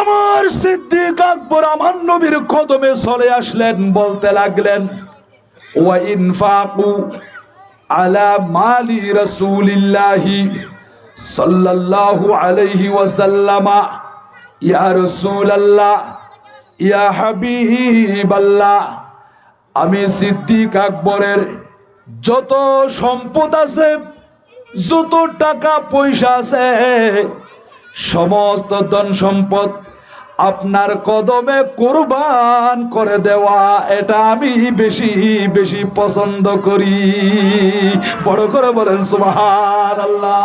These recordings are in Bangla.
আমার সিদ্দিক আকবর আমার নবীর কদমে চলে আসলেন, বলতে লাগলেন ওয়া ইনফাকু আলা মালি রাসূলিল্লাহি সাল্লাল্লাহু আলাইহি ওয়াসাল্লাম, ইয়া রাসূলুল্লাহ ইয়া হাবিবাল্লাহ, আমি সিদ্দিক আকবরের যত সম্পদ আছে, যত টাকা পয়সা আছে, সমস্ত ধন সম্পদ আপনার কদমে কুরবান করে দেওয়া, এটা আমি বেশি বেশি পছন্দ করি। বড় করে বলেন সুবহানাল্লাহ।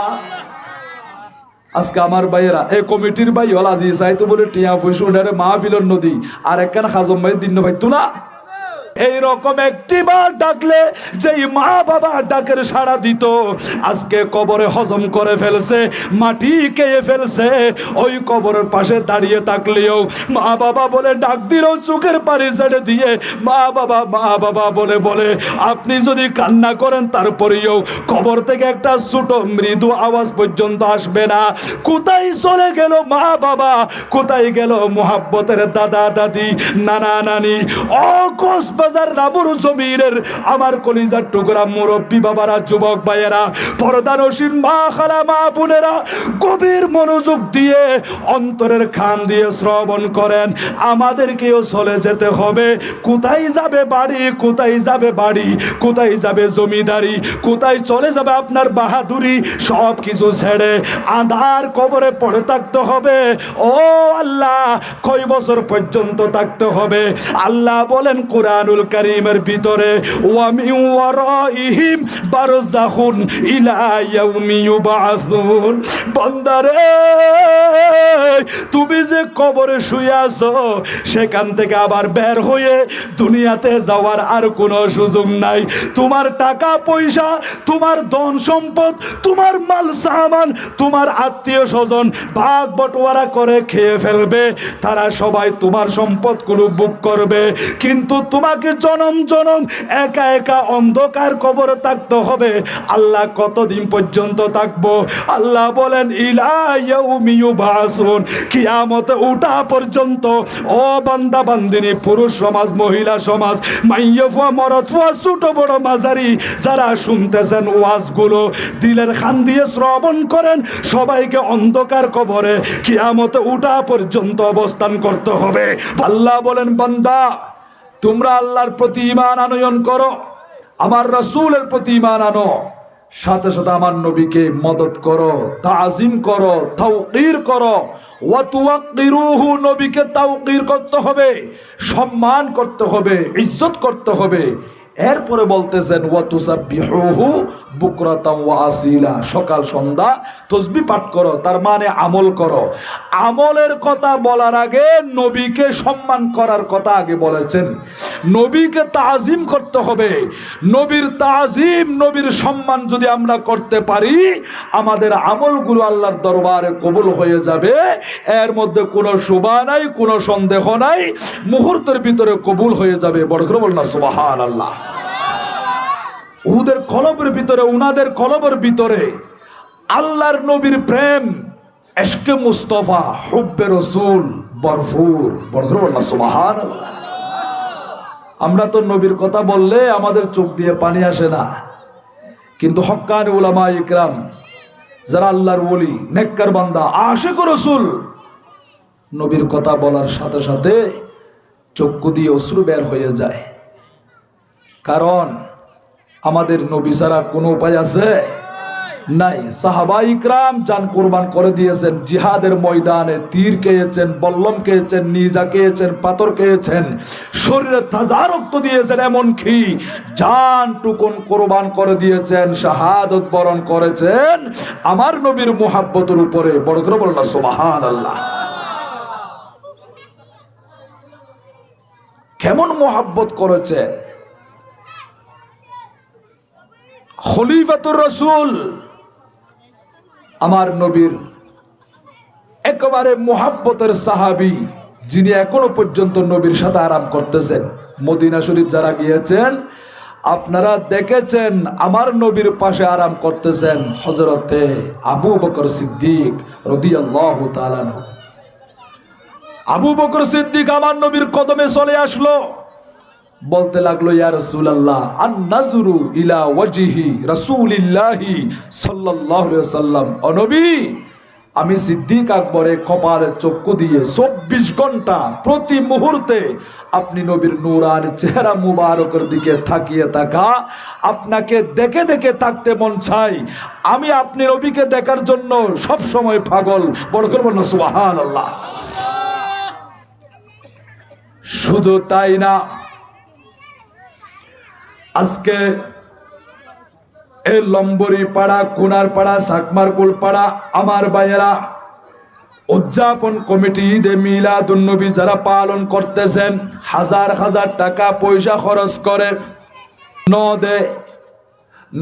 আজকে আমার ভাইয়েরা এই কমিটির ভাই হল আজি চাইতো বলে টিয়া পয়সা উঠারে মাহফিলের নদী আর একখান খাজম ভাই দিন ভাইতো না। এইরকম একটি বার ডাকলে যেই মা বাবা ডাকের সাড়া দিত, আজকে কবরে হজম করে ফেলছে, মাটি খেয়ে ফেলছে, ওই কবরের পাশে দাঁড়িয়ে থাকলেও মা বাবা বলে ডাক দিলেও চোখের পানি ছেড়ে দিয়ে মা বাবা বলে বলে আপনি যদি কান্না করেন তারপরেও কবর থেকে একটা ছোট মৃদু আওয়াজ পর্যন্ত আসবে না। কোথায় চলে গেল মা বাবা, কোথায় গেল মোহাব্বতের দাদা দাদি নানা নানি? কক্সবাজার রাবুর জমিনের আমার কলিজার টুকরা মুরব্বী বাবারা, যুবক ভাইয়েরা, পর্দানসীন মা খালা মা বোনেরা, গভীর মনোযোগ দিয়ে অন্তরের খান দিয়ে শ্রবণ করেন। আমাদেরকেও চলে যেতে হবে। কোথায় যাবে বাড়ি, কোথায় যাবে বাড়ি, কোথায় যাবে জমিদারি, কোথায় চলে যাবে আপনার বাহাদুরি, সব কিছু ছেড়ে আঁধার কবরে পড়ে থাকতে হবে। ও আল্লাহ, কয় বছর পর্যন্ত থাকতে হবে? আল্লাহ বলেন কুরআনুল কারীমের ভিতরে, ওয়া মিন ওয়ারাইহিম বারযাখুন ইলা ইয়াউমি ইউবআসুন। বান্দারে, তুমি যে কবরে শুয়ে আছো, সেখান থেকে আবার বের হয়ে দুনিয়াতে যাওয়ার আর কোনো সুযোগ নাই। তোমার টাকা পয়সা, তোমার ধন সম্পদ, তোমার মাল সামান, তোমার আত্মীয় স্বজন ভাগ বটোয়ারা করে খেয়ে ফেলবে। তারা সবাই তোমার সম্পদগুলো বুক করবে, কিন্তু তোমাকে জনম জনম একা একা অন্ধকার কবরে থাকতে হবে। আল্লাহ কতদিন পর্যন্ত থাকবো? আল্লাহ বলেন ইলা ইয়াউমি ইউবআসুন, কিয়ামতে উঠা পর্যন্ত। ও বান্দা বান্দিনী, পুরুষ সমাজ, মহিলা সমাজ, মাইয়ফা মরদফা, ছোট বড় মাঝারি, যারা শুনতেছেন ওয়াজগুলো, দিলের খান দিয়ে শ্রবণ করেন। সবাইকে অন্ধকার কবরে কিয়ামতে উঠা পর্যন্ত অবস্থান করতে হবে। আল্লাহ বলেন বান্দা, তোমরা আল্লাহর প্রতি ঈমান আনয়ন করো, আমার রাসূলের প্রতি ঈমান আনো, সাথে সাথে আমার নবীকে মদদ করো, তাজিম করো, তাওকীর করো। ওয়া তুওয়াক্কিরুহু, নবীকে তাওকীর করতে হবে, সম্মান করতে হবে, ইজ্জত করতে হবে। এরপরে বলতেছেন ওয়া তুসাব্বিহুহু বুকরাতাও ওয়া আসিলা, সকাল সন্ধ্যা তাসবিহ পাঠ করো, তার মানে আমল করো। আমলের কথা বলার আগে নবীকে সম্মান করার কথা আগে বলেছেন। নবীকে তাজিম করতে হবে। নবীর তাজিম, নবীর সম্মান যদি আমরা করতে পারি, আমাদের আমলগুলো আল্লাহর দরবারে কবুল হয়ে যাবে। এর মধ্যে কোনো শুভা নাই, কোনো সন্দেহ নাই, মুহূর্তের ভিতরে কবুল হয়ে যাবে। বড় করে বল না সুবহানাল্লাহ। উহুদের কলবের ভিতরে, উনাদের কলবের ভিতরে আল্লাহর নবীর প্রেম, ইশকে মুস্তাফা, হুব্বে রাসূল ভরপুর। বড় করে বল না সুবহানাল্লাহ। আমরা তো নবীর কথা বললে আমাদের চোখ দিয়ে পানি আসে না, কিন্তু হক্কানি উলামা ইকরাম, যারা আল্লাহর ওলি, নেককার বান্দা, আশিক রাসূল, নবীর কথা বলার সাথে সাথে চক্ষু দিয়ে অশ্রু বের হয়ে যায়। কারণ আমাদের নবী ছাড়া কোনো উপায় আছে? নাই। সাহাবা ইকরাম জান কুরবান করে দিয়েছেন, জিহাদের ময়দানে তীর খেয়েছেন, বল্লম খেয়েছেন, নিজা খেয়েছেন, পাথর খেয়েছেন, শরীরে তাজা রক্ত দিয়েছেন, এমনকি জান টুকুন কুরবান করে দিয়েছেন, শাহাদত বরণ করেছেন আমার নবীর মুহাব্বতের উপরে। বড় করে বলুন না সুবহানাল্লাহ। কেমন মুহাব্বত করেছেন! খলিফাতুর রাসূল, আমার নবীর একেবারে মুহাব্বতের সাহাবী, যিনি এখনো পর্যন্ত নবীর সাথে আরাম করতেছেন। মদিনা শরীফ যারা গিয়েছেন আপনারা দেখেছেন, আমার নবীর পাশে আরাম করতেছেন হযরতে আবু বকর সিদ্দিক রাদিয়াল্লাহু তাআলা আনহু। আবু বকর সিদ্দিক আমার নবীর কদমে চলে আসলো, বলতে লাগলো, ইয়া রাসূলুল্লাহ, আন-নাজরু ইলা ওয়াজহি রাসূলিল্লাহি সাল্লাল্লাহু আলাইহি ওয়াসাল্লাম, ও নবী, আমি সিদ্দিক আকবরে কপালের চক্ষু দিয়ে 24 ঘন্টা প্রতি মুহূর্তে আপনি নবীর নূরানি চেহারা মুবারকের দিকে তাকিয়ে থাকা, আপনাকে দেখে দেখে থাকতে মন চাই। আমি আপনি নবীকে দেখার জন্য সব সময় পাগল। বড় করে বলুন সুবহানাল্লাহ। শুধু তাই না, আজকে এই লম্বরি পাড়া, কুনার পাড়া, সাকমারকুল পাড়া আমার ভাইয়েরা উদযাপন কমিটি ঈদে মিলাদুন নবী যারা পালন করতেছেন, হাজার হাজার টাকা পয়সা খরচ করে নদে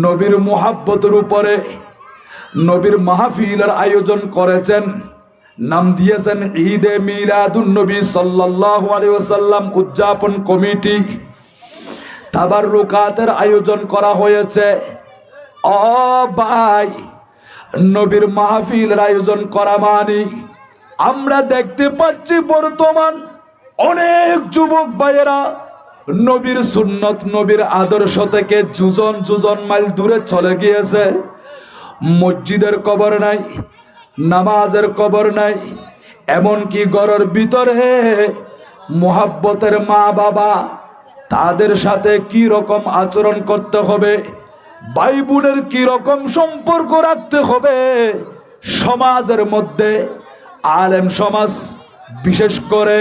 নবীর মুহাব্বতের উপরে নবীর মাহফিলের আয়োজন করেছেন, নাম দিয়েছেন ঈদে মিলাদুন নবী সাল্লাল্লাহু আলাইহি ওয়াসাল্লাম উদযাপন কমিটি। তাবাররুকাতের আয়োজন করা হয়েছে। ও ভাই, নবীর মাহফিলের আয়োজন করা মানে আমরা দেখতে পাচ্ছি বর্তমান অনেক যুবক ভাইয়েরা নবীর সুন্নত, নবীর আদর্শ থেকে যুজন যুজন মাইল দূরে চলে গিয়েছে। মসজিদের কবর নাই, নামাজের কবর নাই, এমনকি ঘরের ভিতরে মুহাব্বতের মা বাবা, তাদের সাথে কি রকম আচরণ করতে হবে, ভাই বোনের কি রকম সম্পর্ক রাখতে হবে, সমাজের মধ্যে আলেম সমাজ, বিশেষ করে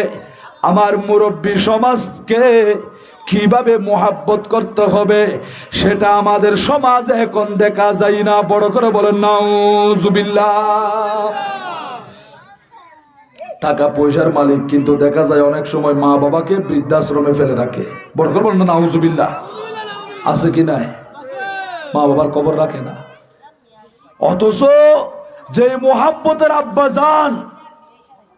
আমার মুরব্বী সমাজকে কিভাবে মুহাব্বত করতে হবে, সেটা আমাদের সমাজে এখন দেখা যায় না। বড় করে বলেন নাউজুবিল্লাহ। টাকা পয়সার মালিক, কিন্তু দেখা যায় অনেক সময় মা বাবাকে বৃদ্ধাশ্রমে ফেলে রাখে। বড় করে বলেন নাউজুবিল্লাহ। আছে কি নাই? মা বাবার কবর রাখে না। অথচ যে মুহাব্বতের আব্বা জান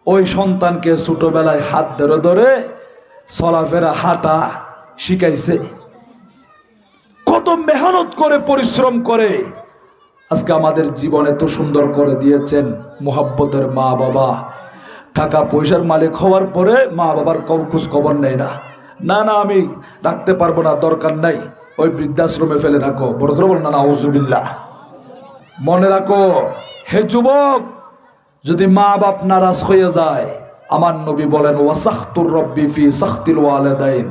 ওই সন্তানকে ছোটবেলায় হাত ধরে ধরে চলাফেরা হাঁটা শিখাইছে, কত মেহনত করে পরিশ্রম করে আজকে আমাদের জীবন এত সুন্দর করে দিয়েছেন মুহাব্বতের মা বাবা। টাকা পয়সার মালিক হওয়ার পরে মা বাবার খোঁজ খবর নেয় না। না না, আমি রাখতে পারবো না, দরকার নাই, ওই বৃদ্ধাশ্রমে ফেলে রাখো। বড় করে বলো না নাউজুবিল্লাহ। মনে রাখো হে যুবক, যদি মা বাপ নারাজ হয়ে যায়, আমার নবী বলেন ওয়াসাখতুর রব্বি ফি সাখতিল ওয়ালিদাইন,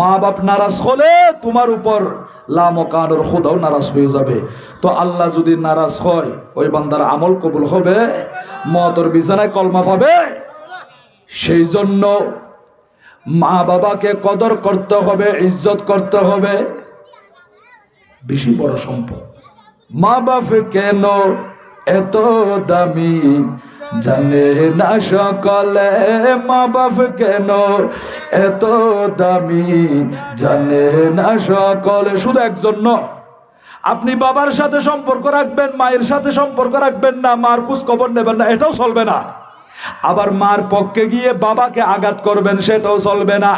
মা বাপ নারাজ হলে তোমার উপর লামকানুর খোদাও নারাজ হয়ে যাবে। তো আল্লাহ যদি নারাজ হয়, ওই বান্দার আমল কবুল হবে? মওতের বিছানায় কলমা পাবে? সেই জন্য মা বাবাকে কদর করতে হবে, ইজ্জত করতে হবে। বেশি বড় সম্পদ। মা বাপ কেন এত দামি জানে না সকলে, মা বাপ কেন এত দামি জানে না সকলে। শুধু একজন নয়, আপনি বাবার সাথে সম্পর্ক রাখবেন, মায়ের সাথে সম্পর্ক রাখবেন না, মার খোঁজ খবর নেবেন না, এটাও চলবে না। আবার মার পক্ষে গিয়ে বাবাকে আঘাত করবেন, সেটাও চলবে না।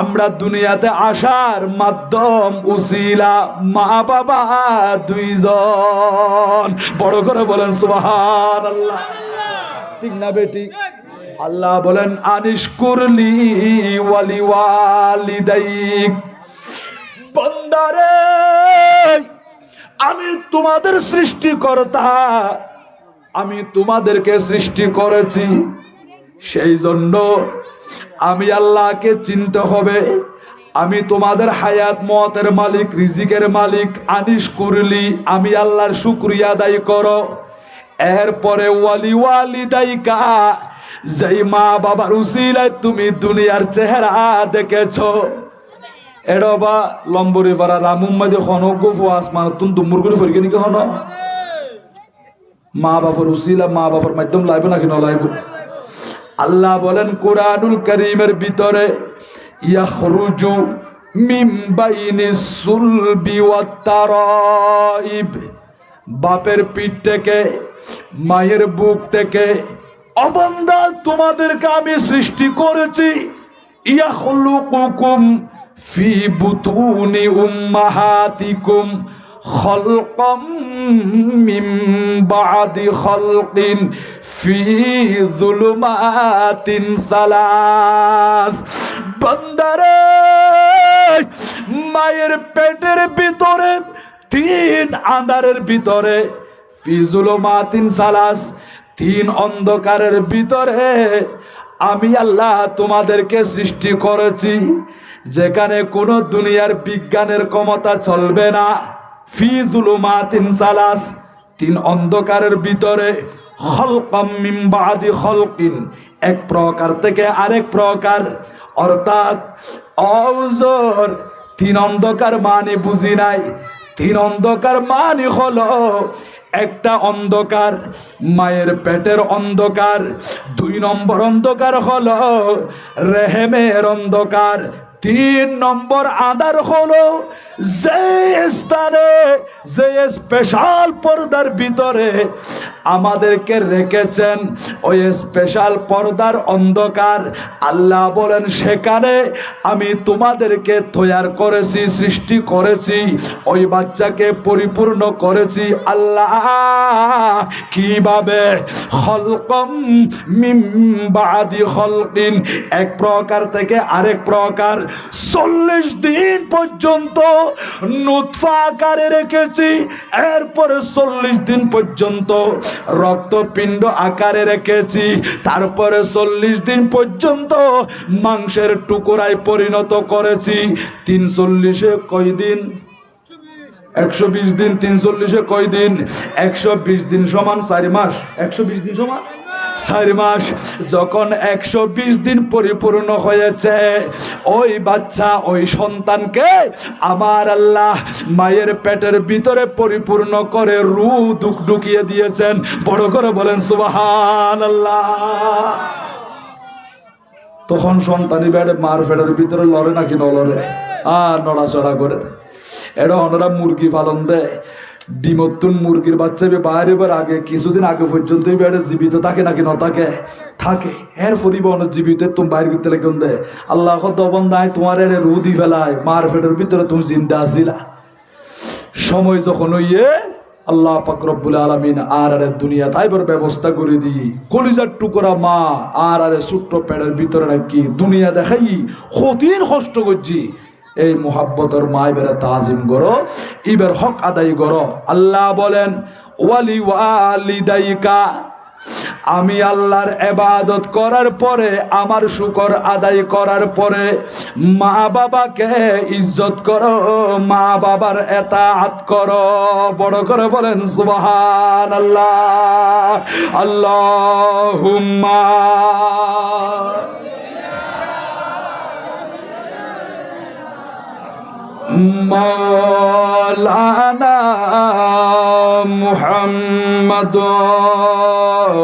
আমরা দুনিয়াতে আসার মাধ্যম উসিলা মা বাবা দুইজন। বড় করে বলেন সুবহানাল্লাহ। ঠিক না বেটি? আল্লাহ বলেন আনিশকুরলি ওয়ালি ওয়ালিদাইক, বান্দারে আমি তোমাদের সৃষ্টিকর্তা, আমি তোমাদেরকে সৃষ্টি করেছি, সেই জন্য আমি আল্লাহকে চিনতে হবে। আমি তোমাদের হায়াত মওতের মালিক, রিজিকের মালিক। আনিশ করলি, আমি আল্লাহর শুকরিয়া আদায় করো। এরপরে ওয়ালি ওয়ালিদাইকা, যেই মা বাবার উসিলায় তুমি দুনিয়ার চেহারা দেখেছো। এডবা লম্বরি পাড়া রামুম্মাদি খন গফু আসমান তুন দুমুরগুরি ফরিকে নিকে হন। মা বাবার উসিলা, মা বাবার মাধ্যম লাইব নাকি নলাইব? আল্লাহ বলেন কুরআনুল কারীমের ভিতরে, ইয়াখরুজু মিন বাইনিস সুলবি ওয়াত তারাইব, বাপের পিঠ থেকে, মায়ের বুক থেকে, ও বান্দা তোমাদেরকে আমি সৃষ্টি করেছি। ইয়াখলুকুকুম ফি বুতুনি উম্মাহাতিকুম, খলকম মিন বাদি খলকিন ফি যুলুমাতিন সালাস। বান্দারে, মায়ের পেটের ভিতরে 3 আঁধারের ভিতরে, ফি যুলুমাতিন সালাস 3 অন্ধকারের ভিতরে আমি আল্লাহ তোমাদেরকে সৃষ্টি করেছি, যেখানে কোনো দুনিয়ার বিজ্ঞানের ক্ষমতা চলবে না। ফি যুলুমাতিন সালাস 3 অন্ধকারের ভিতরে, খলকম মিন বাদি খলকিন এক প্রকার থেকে আরেক প্রকার, অর্থাৎ অজর 3 অন্ধকার মানে বুঝি নাই। 3 অন্ধকার মানে হলো, একটা অন্ধকার মায়ের পেটের অন্ধকার, 2 নম্বর অন্ধকার হলো রেহেমের অন্ধকার, 3 নম্বর আঁধার হলো যে স্থানে, যে স্পেশাল পর্দার ভিতরে আমাদেরকে রেখেছেন, ওই স্পেশাল পর্দার অন্ধকার। আল্লাহ বলেন সেখানে আমি তোমাদেরকে তৈয়ার করেছি, সৃষ্টি করেছি, ওই বাচ্চাকে পরিপূর্ণ করেছি। আল্লাহ কিভাবে? খলকম মিন বাদি খলকিন এক প্রকার থেকে আরেক প্রকার। 40 দিন পর্যন্ত নুতফা আকারে রেখেছি, এরপরে 40 দিন পর্যন্ত রক্তপিণ্ড আকারে রেখেছি, তারপরে 40 দিন পর্যন্ত মাংসের টুকরায় পরিণত করেছি। 340-এ কয় দিন? 120 দিন। 340-এ কয় দিন? 120 দিন সমান 4 মাস। 120 দিন সমান 4 মাস। যখন 120 দিন পরিপূর্ণ হয়েছে, ওই বাচ্চা, ওই সন্তানকে আমার আল্লাহ মায়ের পেটের ভিতরে পরিপূর্ণ করে রূহ ঢুকিয়ে দিয়েছেন। বড় করে বলেন সুবহানাল্লাহ। তখন সন্তানি বেড়ে মার পেটের ভিতরে লড়ে নাকি নলড়ে? আর নড়াচড়া করে। এটা ওনারা মুরগি পালন দেয়, ডিমত্তুন মুরগির বাচ্চা বাইরে আগে কিছুদিন আগে পর্যন্ত বেড়ে জীবিত থাকে নাকি নথাকে? থাকে। এর পরিবহন জীবিত তুমি বাইরে করতে লেগে দেয়। আল্লাহ দবন দেয় তোমার এর রুদি ফেলায়, মার পেটের ভিতরে তুমি জিন্দা আসিলা। সময় যখন হইয়ে আল্লাহ পাক রব্বুল আলামিন আর দুনিয়া তাইবার ব্যবস্থা করে দিই, কলিজার টুকরা মা আর ছোট্ট পেটের ভিতরে নাকি দুনিয়া দেখাই কঠিন কষ্ট করছি। এই মোহাব্বতের মায় বেড়ে তাজিম করো, ইবের হক আদায় করো। আল্লাহ বলেন ওয়ালি ওয়ালিদাইকা, আমি আল্লাহর ইবাদত করার পরে, আমার শুকর আদায় করার পরে মা বাবাকে ইজ্জত করো, মা বাবার এতাআত করো। বড় করে বলেন সুবহানাল্লাহ। আল্লাহুম্মা মাওলানা মুহাম্মদ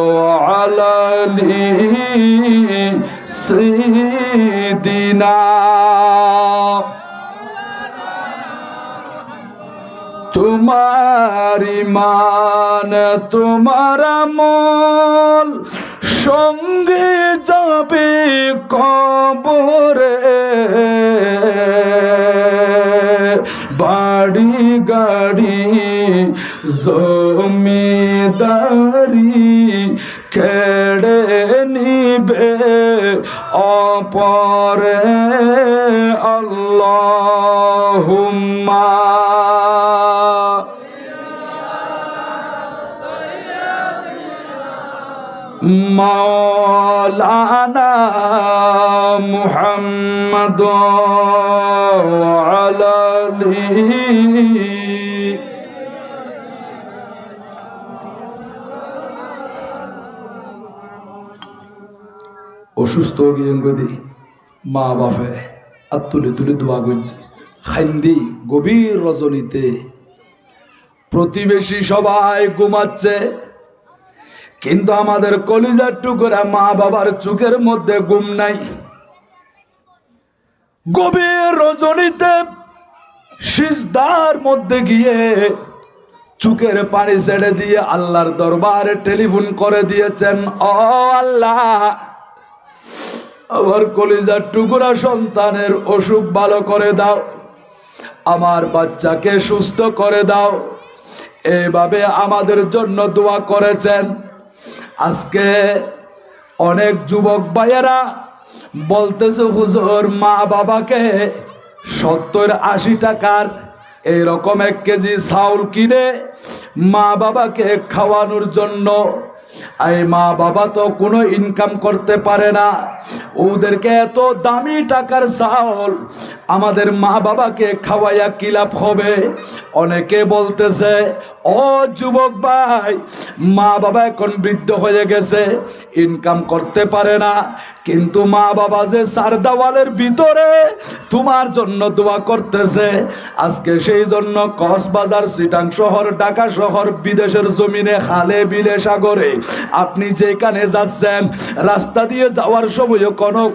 ওয়া আলি সাইয়্যিদিনা। তোমার ঈমান তোমার আমল সঙ্গে যাবে কবরে, বাড়ি গাড়ি জমিদারি কেড়ে নিবে অপরে। আল্লাহুম্মা মাওলানা মুহাম্মদ ওয়া আলিহি। অসুস্থ গিয়ে গদি মা বাপে আর তুলে তুলে দোয়া করছি, খান্দি গভীর রজনীতে প্রতিবেশী সবাই ঘুমাচ্ছে, কিন্তু আমাদের কলিজার টুকরা মা বাবার চোখের মধ্যে ঘুম নাই। গভীর রজনীতে সিজদার মধ্যে গিয়ে চোখের পানি ছেড়ে দিয়ে আল্লাহর দরবারে টেলিফোন করে দিয়েছেন, ও আল্লাহ, আমার কলিজার টুকরা সন্তানের অসুখ ভালো করে দাও, আমার বাচ্চাকে সুস্থ করে দাও। এইভাবে আমাদের জন্য দোয়া করেছেন। আজকে অনেক যুবক ভাইয়েরা বলতেছে হুজুর মা বাবাকে 70-80 টাকার এইরকম 1 কেজি চাউল কিনে মা বাবাকে খাওয়ানোর জন্য। এই মা বাবা তো কোনো ইনকাম করতে পারে না, ওদেরকে এত দামি টাকার চাউল আমাদের মা বাবাকে খাওয়াইয়া কি লাভ হবে? অনেকে বলতেছে ও যুবক ভাই, মা বাবা এখন বৃদ্ধ হয়ে গেছে, ইনকাম করতে পারে না, কিন্তু মা বাবা যে 4 দেওয়ালের ভিতরে তোমার জন্য দোয়া করতেছে। আজকে সেই জন্য কক্সবাজার, চিটাং শহর, ঢাকা শহর, বিদেশের জমিনে, খালে বিলে সাগরে আপনি যেখানে যাচ্ছেন, রাস্তা দিয়ে যাওয়ার সময়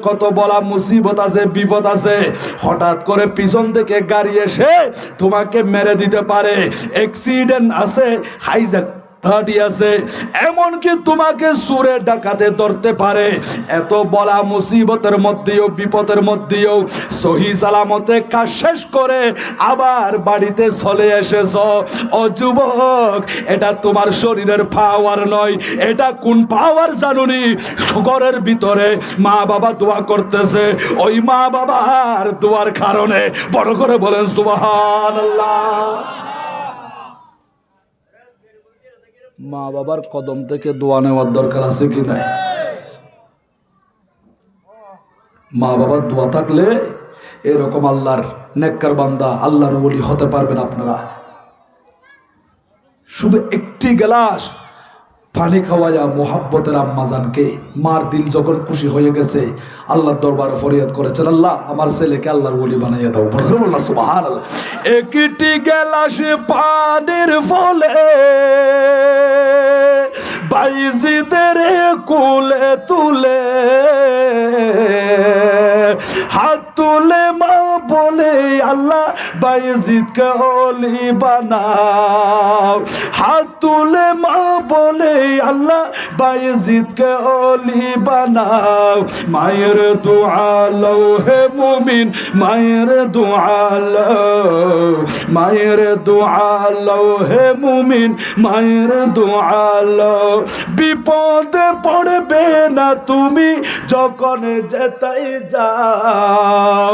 কত বলা মুসিবত আছে, বিপদ আছে। হঠাৎ করে পিছন থেকে গাড়ি এসে তোমাকে মেরে দিতে পারে, অ্যাক্সিডেন্ট আছে, হাইজ্যাক আছে, এমনকি তোমাকে চোরে ডাকাতে ধরতে পারে। এত বলা মুসিবতের মধ্যেও, বিপদের মধ্যেও সহি সালামতে কাজ শেষ করে আবার বাড়িতে চলে এসেছ। ও যুবক, এটা তোমার শরীরের পাওয়ার নয়, এটা কোন পাওয়ার জানুনি? ঘরের ভিতরে মা বাবা দোয়া করতেছে, ওই মা বাবার দোয়ার কারণে। বড় করে বলেন সুবহানাল্লাহ। মা বাবার কদম থেকে দোয়া নেওয়ার দরকার আছে কি নাই? মা বাবার দোয়া থাকলে এরকম আল্লাহর নেককার বান্দা, আল্লাহর ওলি হতে পারবেন আপনারা। শুধু একটি গ্লাস পানি খাওয়াইয়া মোহাব্বতের আম্মাজানকে, মার দিল যখন খুশি হয়ে গেছে, আল্লাহর দরবারে ফরিয়াদ করেছেন, আল্লাহ আমার ছেলেকে আল্লাহর ওলি বানাইয়া দাও। বলুন সুবহানাল্লাহ। একটি গ্লাস পানির ফলে বাইজিদের কুলে তুলে হাত তুলে মা বলে, আল্লাহ বাইজিদকে ওলি বানাও। হাত তুলে মা বলে, আল্লাহ বাইজিদকে ওলি বানাও। মায়ের দোয়া লও হে মুমিন, মায়ের দোয়া লও, মায়ের দোয়া লও হে মুমিন, মায়ের দোয়া লও। বিপদে পড়বে না তুমি যখন যেতাই যাও,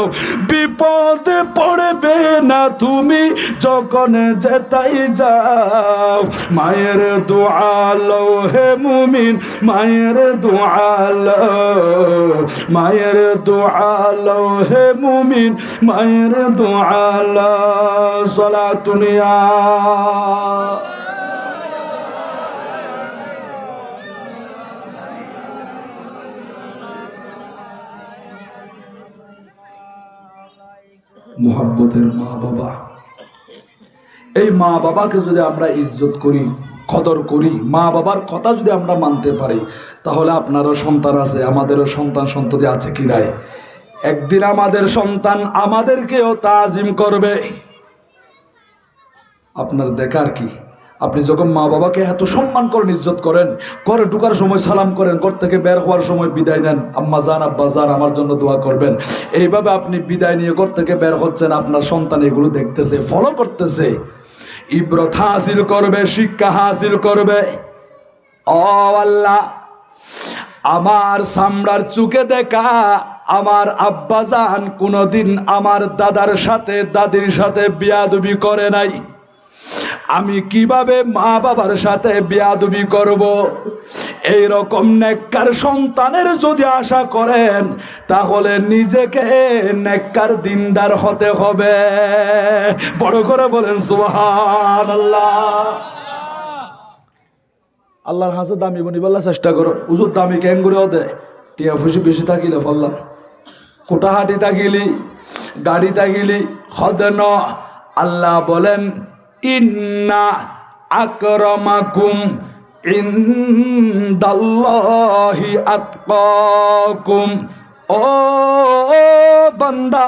বিপদে পড়বে না তুমি যখন যেতাই যাও। মায়ের দোয়া লও হে মুমিন, মায়ের দোয়া লও, মায়ের দোয়া লও হে মুমিন, মায়ের দোয়া লও। সালাতুনিয়া মুহাব্বতের মা বাবা। এই মা বাবাকে যদি আমরা ইজ্জত করি, কদর করি, মা বাবার কথা যদি আমরা মানতে পারি, তাহলে আপনারও সন্তান আছে, আমাদেরও সন্তান সন্ততি আছে কি নাই? একদিন আমাদের সন্তান আমাদেরকেও তাজিম করবে। আপনার দেখার কি? আপনি যখন মা বাবাকে এত সম্মান করেন, ইজ্জত করেন, ঘরে ঢুকার সময় সালাম করেন, ঘর থেকে বের হওয়ার সময় বিদায় নেন, আম্মা জান আব্বা জান আমার জন্য দোয়া করবেন, এইভাবে আপনি বিদায় নিয়ে ঘর থেকে বের হচ্ছেন, আপনার সন্তান এগুলো দেখতেছে, ফলো করতেছে, ইবরত হাসিল করবে, শিক্ষা হাসিল করবে। ও আল্লাহ, আমার সামরার চুকে দেখা আমার আব্বা জান কোনোদিন আমার দাদার সাথে দাদির সাথে বিয়াদবি করে নাই, আমি কিভাবে মা বাবার সাথে বিয়াদবি করব? এই রকম নেককার সন্তানের যদি আশা করেন, তাহলে নিজেকে নেককার দিনদার হতে হবে। বড় করে বলেন সুবহানাল্লাহ। আল্লাহর হাসে দামি বনিবার চেষ্টা করো। উজুর দামি ক্যাঙ্গুরেও দেয়, টিয়া ফুসি বেশি থাকিলে ফল্লাম, কোটাহাটি থাকিলি, গাড়ি থাকিলি হদেন। আল্লাহ বলেন, ইন্না আকরামাকুম ইনদাল্লাহি আতকাকুম। ও বান্দা,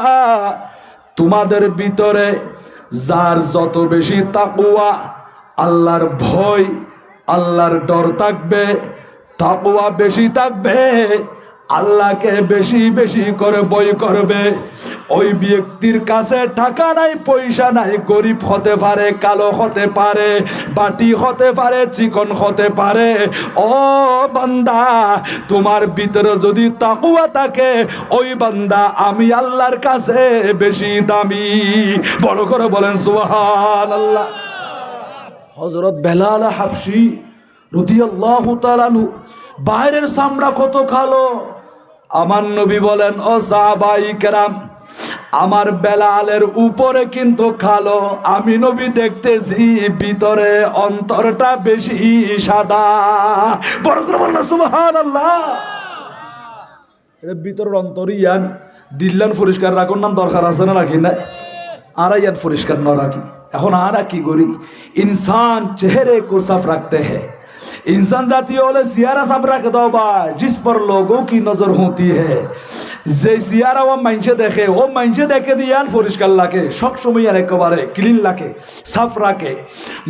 তোমাদের ভিতরে যার যত বেশি তাকওয়া, আল্লাহর ভয়, আল্লাহর ডর থাকবে, তাকওয়া বেশি থাকবে, আল্লাহকে বেশি বেশি করে ভয় করবে। ওই ব্যক্তির কাছে টাকা নাই, পয়সা নাই, গরিব হতে পারে, কালো হতে পারে, বাটি হতে পারে, চিকন হতে পারে। ও বান্দা, তোমার ভিতরে যদি তাকওয়া থাকে, ওই বান্দা আমি আল্লাহর কাছে বেশি দামি। বড় করে বলেন সুবহানাল্লাহ। হযরত বেলাল হাবশী রাদিয়াল্লাহু তাআলা আনহু বাইরের চামড়া কত কালো। আমার নবী বলেন, ও সাহাবায়ে কেরাম, আমার বেলালের উপরে কিন্তু কালো, আমি নবী দেখতেছি ভিতরে অন্তরটা বেশি সাদা। বড় করে বলেন সুবহানাল্লাহ। এর ভিতরের অন্তর ইয়ান দিল্লান পরিষ্কার রাখুন নাম দরকার আছে না, রাখি না? আর ইয়ান পরিষ্কার না রাখি। এখন আর কি করি? ইনসান চেহারে को साफ रखते हैं। इंसान जाती है सियारा साफ रख दो बा, जिस पर लोगों की नजर होती है। যে সিয়ারা ও মাইনসে দেখে, ও মাইনসে দেখে দিয়ান পরিষ্কার লাগে, সব সময় একেবারে ক্লিন লাগে, সাফ রাখে।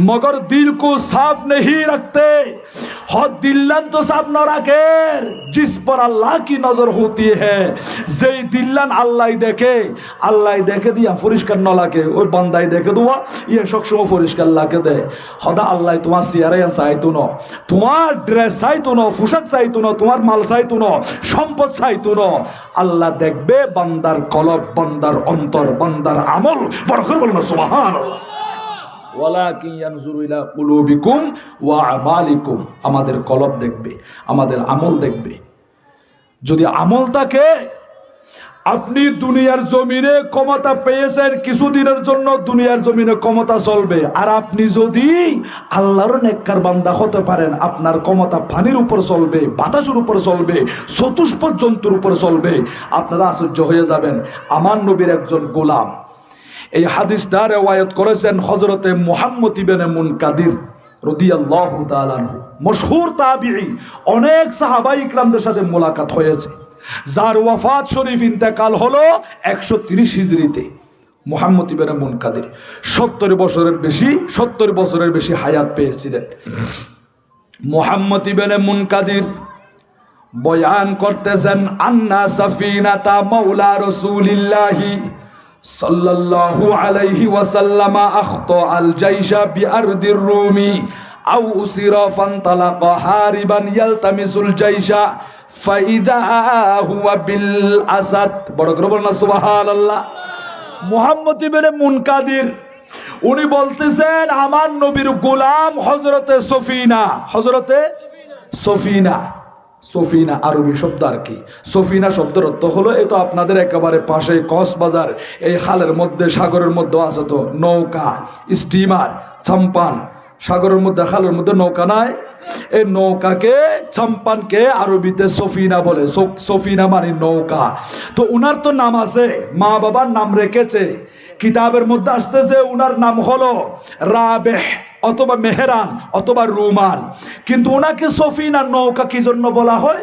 মগর দিল को साफ नहीं रखते। हो दिल्लान तो साफ न रखे, जिस पर अल्लाह की नजर होती है। যেই দিল্লান আল্লাহ দেখে দিয়া পরিষ্কার ন লাগে, ওই বান্দাই দেখে দেওয়া ইয়ে সবসময় পরিষ্কার লাগে দে। হদা আল্লাহ তোমার সিয়ারাই চাইতো না, তোমার ড্রেস চাইতো না, পোশাক চাইতো না, তোমার মাল চাইতো না, সম্পদ চাইতো না। আল্লাহ দেখবে বান্দার কলব, বান্দার অন্তর, বান্দার আমল। বড় করে বলুন সুবহানাল্লাহ। ওয়ালাকিন ইয়ানজুরু ইলা কুলুবিকুম ওয়া আমালিকুম। আমাদের কলব দেখবে, আমাদের আমল দেখবে। যদি আমল থাকে, আপনি দুনিয়ার জমিনে ক্ষমতা পেয়েছেন, কিছুদিনের জন্য দুনিয়ার জমিনে ক্ষমতা চলবে। আর আপনি যদি আল্লাহর নেককার বান্দা হতে পারেন, আপনার ক্ষমতা পানির উপর চলবে, বাতাসের উপর চলবে, চতুষ্পদ জন্তুর উপর চলবে। আপনারা আশ্চর্য হয়ে যাবেন। আমার নবীর একজন গোলাম, এই হাদিসটা রিওয়ায়াত করেছেন হযরতে মুহাম্মদ ইবনে মুনকাদির রাদিয়াল্লাহু তাআলা আনহু, মশহুর তাবিঈ। অনেক সাহাবা ইকরামদের সাথে মোলাকাত হয়েছে। যার ওয়াফাত শরীফ ইন্তেকাল হলো 130 হিজরিতে। মুহাম্মদ ইবনে মুনকাদির 70 বছরের বেশি হায়াত পেয়েছিলেন। মুহাম্মদ ইবনে মুনকাদির বয়ান করতেছেন, আন্না সাফিনাতা মাওলা রাসূলিল্লাহি সাল্লাল্লাহু আলাইহি ওয়াসাল্লাম আখতা আল জাইশা বিআরদির রুমি আও উসিরা ফান্তালাকা হারিবান ইয়ালতামিসুল জাইশা ফাইদা হুয়া বিল আসাদ। বড় করে বলনা সুবহানাল্লাহ। মুহাম্মদ ইবনে মুনকাদির উনি বলতেছেন, আমার নবীর গোলাম হযরতে সফিনা আরবি শব্দ আর কি। সফিনা শব্দের অর্থ হলো, এই তো আপনাদের একেবারে পাশে কক্সবাজার, এই খালের মধ্যে, সাগরের মধ্যে আছে তো নৌকা, স্টিমার, চাম্পান। সাগরের মধ্যে, খালের মধ্যে নৌকা নাই, এই নৌকাকে, চাম্পানকে আরবিতে সফিনা বলে। সফিনা মানে নৌকা। তো উনার তো নাম আছে, মা বাবার নাম রেখেছে। কিতাবের মধ্যে আসতেছে উনার নাম হলো রাবেহ অথবা মেহরান অথবা রুমান। কিন্তু ওনাকে সফিনা নৌকা কি জন্য বলা হয়?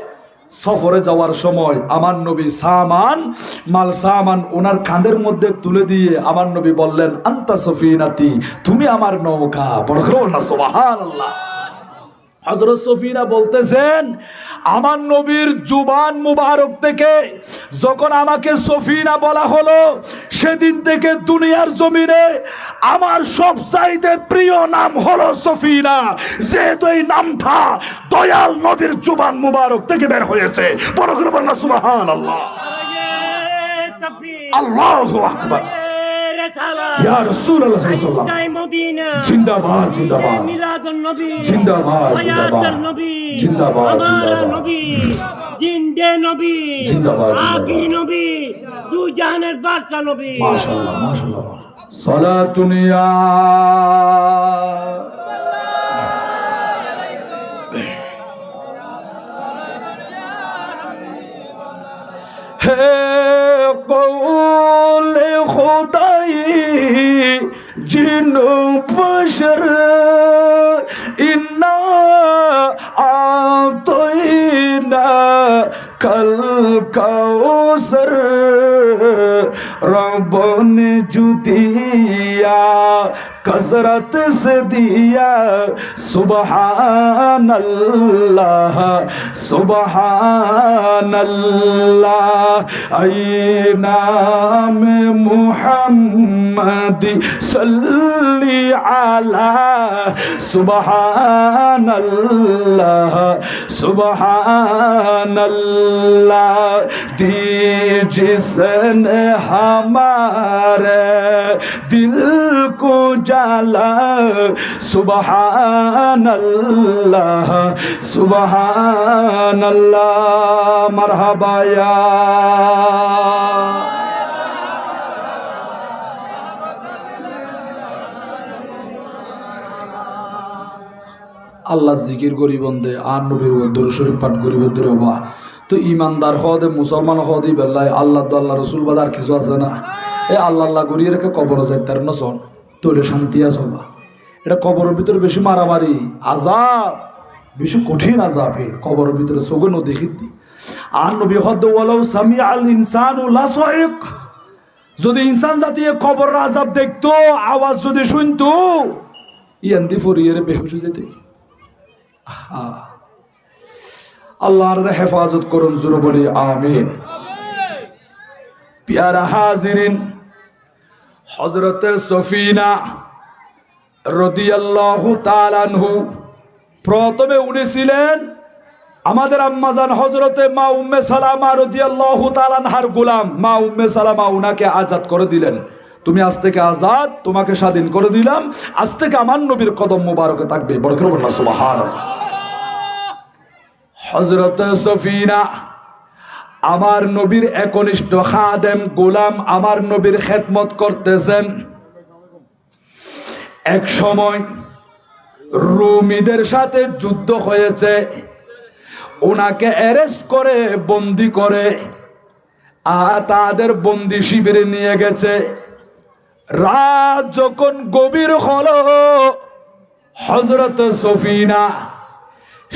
সফরে যাওয়ার সময় আমার নবী সামান ওনার কাঁধের মধ্যে তুলে দিয়ে আমার নবী বললেন, আন্তা সফিনাতি, তুমি আমার নৌকা। বড় করে বলনা সুবহানাল্লাহ। হযরত সফিনা বলতেছেন, আমার নবীর জুবান মুবারক থেকে যখন আমাকে সফিনা বলা হলো, সেদিন থেকে দুনিয়ার জমিনে আমার সবচাইতে প্রিয় নাম হলো সফিনা। যেহেতু এই নামটা দয়াল নবীর জুবান মুবারক থেকে বের হয়েছে। বড় করে বলনা সুবহানাল্লাহ। আল্লাহু আকবার। ইয়া রাসূলুল্লাহ সাল্লাল্লাহু আলাইহি ওয়াসাল্লাম জিন্দাবাদ, জিন্দাবাদ, মিলাদুন নবী জিন্দাবাদ, জিন্দাবাদ, নবী জিন্দাবাদ, জিন্দাবাদ, নবী জিন্দে নবী জিন্দাবাদ, আকি নবী, দু জাহানের বাদশা নবী। মাশাআল্লাহ, মাশাআল্লাহ। সালাতুন ইয়া হে কৌল খুদাই জিন বশর ইন্না আতইনা কল কাউসর रब ने जो दिया कसरत से दिया सुबहान अल्लाह सुबहान अल्लाह ऐ नाम मुहम्मद सल्ली अला सुबहान अल्लाह सुबहान अल्लाह दी जिसने हमारे दिल को जाला सुबहान अल्लाह सुबहान अल्लाह मरहबा या আল্লাহ জিকির করি বন্দে আর নবীর দরুদ শরীফ পাঠ করি বন্দে বাবা তো ইমানদার হদে মুসলমান হদি বেলায় আল্লাহ তো আল্লাহ রসুল বাদ আর কিছু আছে না এ আল্লাহ আল্লাহ করিয়ে রেখে কবর যাইতার না শোন তোরে শান্তি আছে বা এটা কবরের ভিতরে বেশি মারামারি আজাব বেশি কঠিন আজাব কবরের ভিতরে চোখে নো দেখি আর নবী হদ ওয়ালাউ সামি আল ইনসানু লা সাইক যদি ইনসান জাতি কবরের আজাব দেখতো আওয়াজ যদি শুনতো ইয়ান্দি ফরিয়ে বেহুশ হয়ে যেত আল্লাহর হেফাজত করুন জোরে বলি আমিন প্যারা হাজিরিন হযরত সফিনা রাদিয়াল্লাহু তাআলা আনহু প্রথমে উনি ছিলেন আমাদের আম্মাজান হযরতে মা উম্মে সালামা রাদিয়াল্লাহু তাআলা আনহার গোলাম মা উম্মে সালামা উনাকে আজাদ করে দিলেন তুমি আজ থেকে আজাদ তোমাকে স্বাধীন করে দিলাম আজ থেকে আমার নবীর কদম মোবারকে থাকবে বড় করে বলুন সুবহানাল্লাহ হযরত সফিনা আমার নবীর একনিষ্ঠ খাদেম গোলাম আমার নবীর খেদমত করতেছেন এক সময় রুমিদের সাথে যুদ্ধ হয়েছে ওনাকে অ্যারেস্ট করে বন্দি করে তাদের বন্দি শিবিরে নিয়ে গেছে রাত যখন গভীর হলো হযরত সফিনা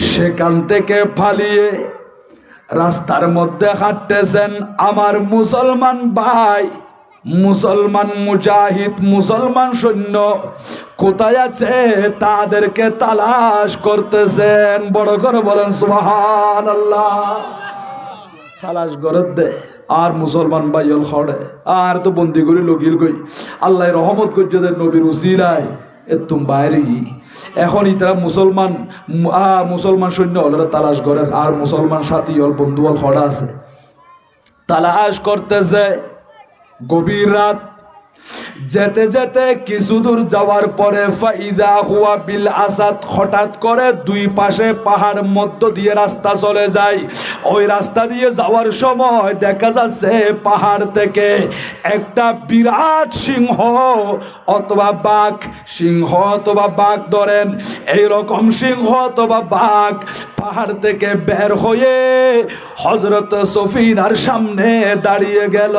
সেখান থেকে পালিয়ে রাস্তার মধ্যে হাঁটতেছেন আমার মুসলমান ভাই মুসলমান মুজাহিদ মুসলমান সৈন্য কোথায় আছে তাদেরকে তালাশ করতেছেন বড় করে বলেন সুবহানাল্লাহ তালাশ করে দে আর মুসলমান ভাইল খড়ে আর তো বন্দি করে লগিল গই আল্লাহ রহমত করছে নবীর উসিলায় তুম বাইরে এখন ইতারা মুসলমান সৈন্য হলেরা তালাশ করেন আর মুসলমান সাথী হল বন্ধু হল খড়া আছে তালাশ করতেছে গভীর রাত যেতে যেতে কিছু দূর যাওয়ার পরে ফাইদা হুয়া বিল আসাদ হঠাৎ করে দুই পাশে পাহাড় মধ্য দিয়ে রাস্তা চলে যায় ওই রাস্তা দিয়ে যাওয়ার সময় দেখা যাচ্ছে পাহাড় থেকে একটা বিরাট সিংহ অথবা বাঘ সিংহ অথবা বাঘ ধরেন এইরকম সিংহ অথবা বাঘ পাহাড় থেকে বের হয়ে হযরত সফিনার সামনে দাঁড়িয়ে গেল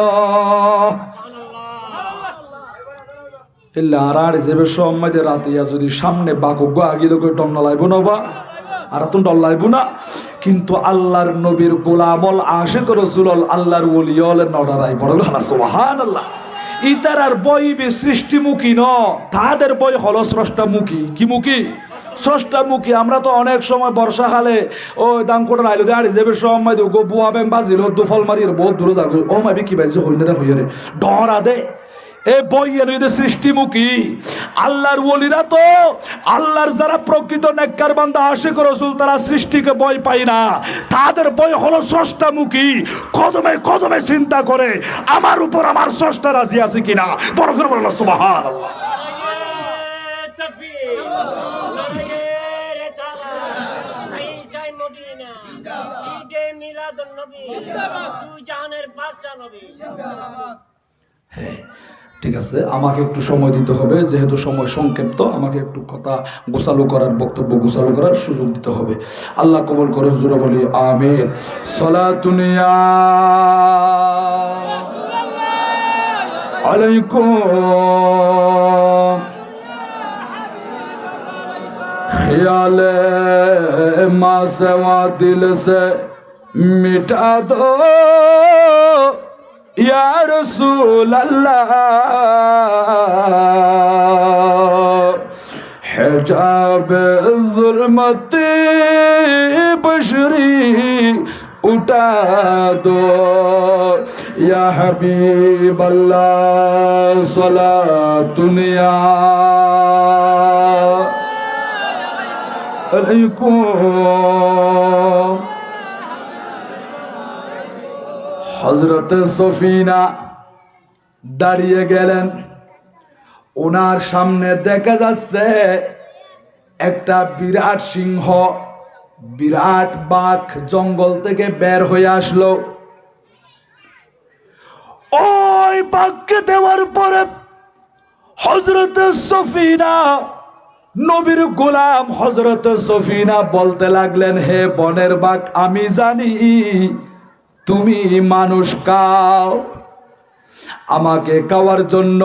আর যাবে সময় রাতিয়া যদি সামনে বাঘ আগিল টন্না লাইব না বা আর তুমি ডল লাইব না কিন্তু আল্লাহর নবীর গোলামল আশিক রাসূল আল্লাহর ওলি হলে নডারাই পড়ল না সুবহানাল্লাহ ইতারার বই সৃষ্টিমুখী ন তাদের বই হলো স্রষ্টামুখী কি মুখী স্রষ্টামুখী আমরা তো অনেক সময় বর্ষাকালে ওই দাঙ্কোটার আইলো দিয়ে যাবে সময় গো বুয়া ব্যাং বাজিল দুফল মারিয়ে বহুত দূরে যাবে ও মাবি কি বাইছে হইনে হইরে ডরা দে এ বইয়ের সৃষ্টিমুখী আল্লাহর ওলিরা তো আল্লাহর যারা প্রকৃত নেককার বান্দা আশিক রাসূল তারা সৃষ্টিকে ভয় পায় না তাদের ভয় হলো স্রষ্টামুখী কদমে কদমে চিন্তা করে আমার উপর আমার স্রষ্টা রাজি আছে কিনা বড় করে বলো সুবহানাল্লাহ ঠিক আছে আমাকে একটু সময় দিতে হবে যেহেতু সময় সংক্ষিপ্ত আমাকে একটু কথা গোছালো করার বক্তব্য গোছালো করার সুযোগ দিতে হবে আল্লাহ কবুল করেন জোরে বলি আমিন সালাতুন ইয়া আলাইকুম খিয়ালে মা সেওয়া দিল সে মিটা দো ইয়া রাসূলুল্লাহ হিজাব যুলমতে বশরি উঠা দো ইয়া হাবিবাল্লাহ সালাতুন ইয়া আলাইকুম। হযরত সফিনা দাঁড়িয়ে গেলেন। ওনার সামনে দেখা যাচ্ছে একটা বিরাট সিংহ, বিরাট বাঘ জঙ্গল থেকে বের হয়ে আসলো। ওই বাঘকে দেওয়ার পরে হযরত সফিনা, নবীর গোলাম হযরত সফিনা বলতে লাগলেন, হে বনের বাঘ, আমি জানি তুমি মানুষ খাও, আমাকে খাওয়ার জন্য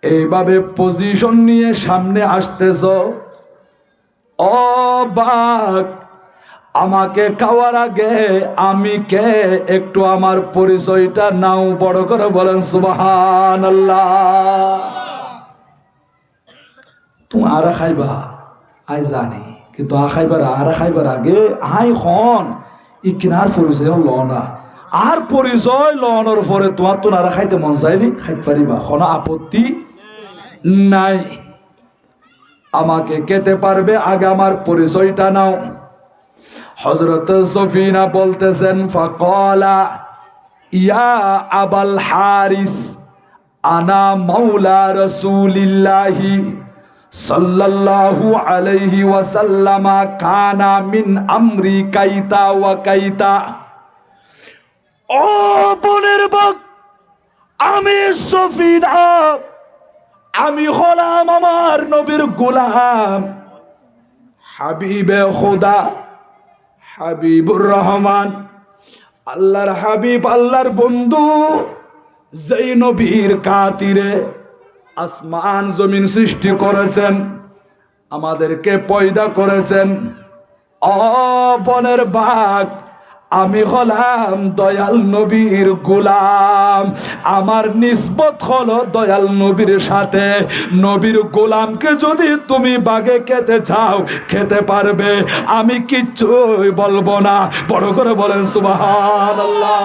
এইভাবে পজিশন নিয়ে সামনে আসতেছ। ও বাঘ, আমাকে খাওয়ার আগে আমি কে একটু আমার পরিচয়টা নাও, বড় করে বলেন সুবহানাল্লাহ। তুমি আর খাইবা আই জানি, কিন্তু আর খাইবার আগে আই হন ইকিনার পরিচয় ল না, আর পরিচয় লওয়ানোর পরে তোমার তো নারা খাইতে মন চাইলি খাইতে পারিবা, কোনো আপত্তি নাই। আমাকে খেতে পারবে, আগে আমার পরিচয়টা নাও। হযরত সফিনা বলতেছেন, ফাকালা ইয়া আবাল হারিস আনা মাওলা রাসূলিল্লাহি সাল্লাল্লাহু আলাইহি ওয়াসাল্লাম কানা মিন আমরি কাইতা ওয়া কাইতা। ও বনের বাঘ, আমি সফিনা, আমি হলাম আমার নবীর গোলাম, হাবিবে খোদা, হাবিবুর রহমান, আল্লাহর হাবিব, আল্লাহর বন্ধু, যেই নবীর খাতিরে আসমান জমিন সৃষ্টি করেছেন, আমাদেরকে পয়দা করেছেন। ও বনের বাঘ, আমি হলাম দয়াল নবীর গোলাম, আমার নিসবত হলো দয়াল নবীর সাথে। নবীর গোলামকে যদি তুমি বাগে খেতে চাও খেতে পারবে, আমি কিচ্ছুই বলবো না। বড় করে বলেন সুবহানাল্লাহ।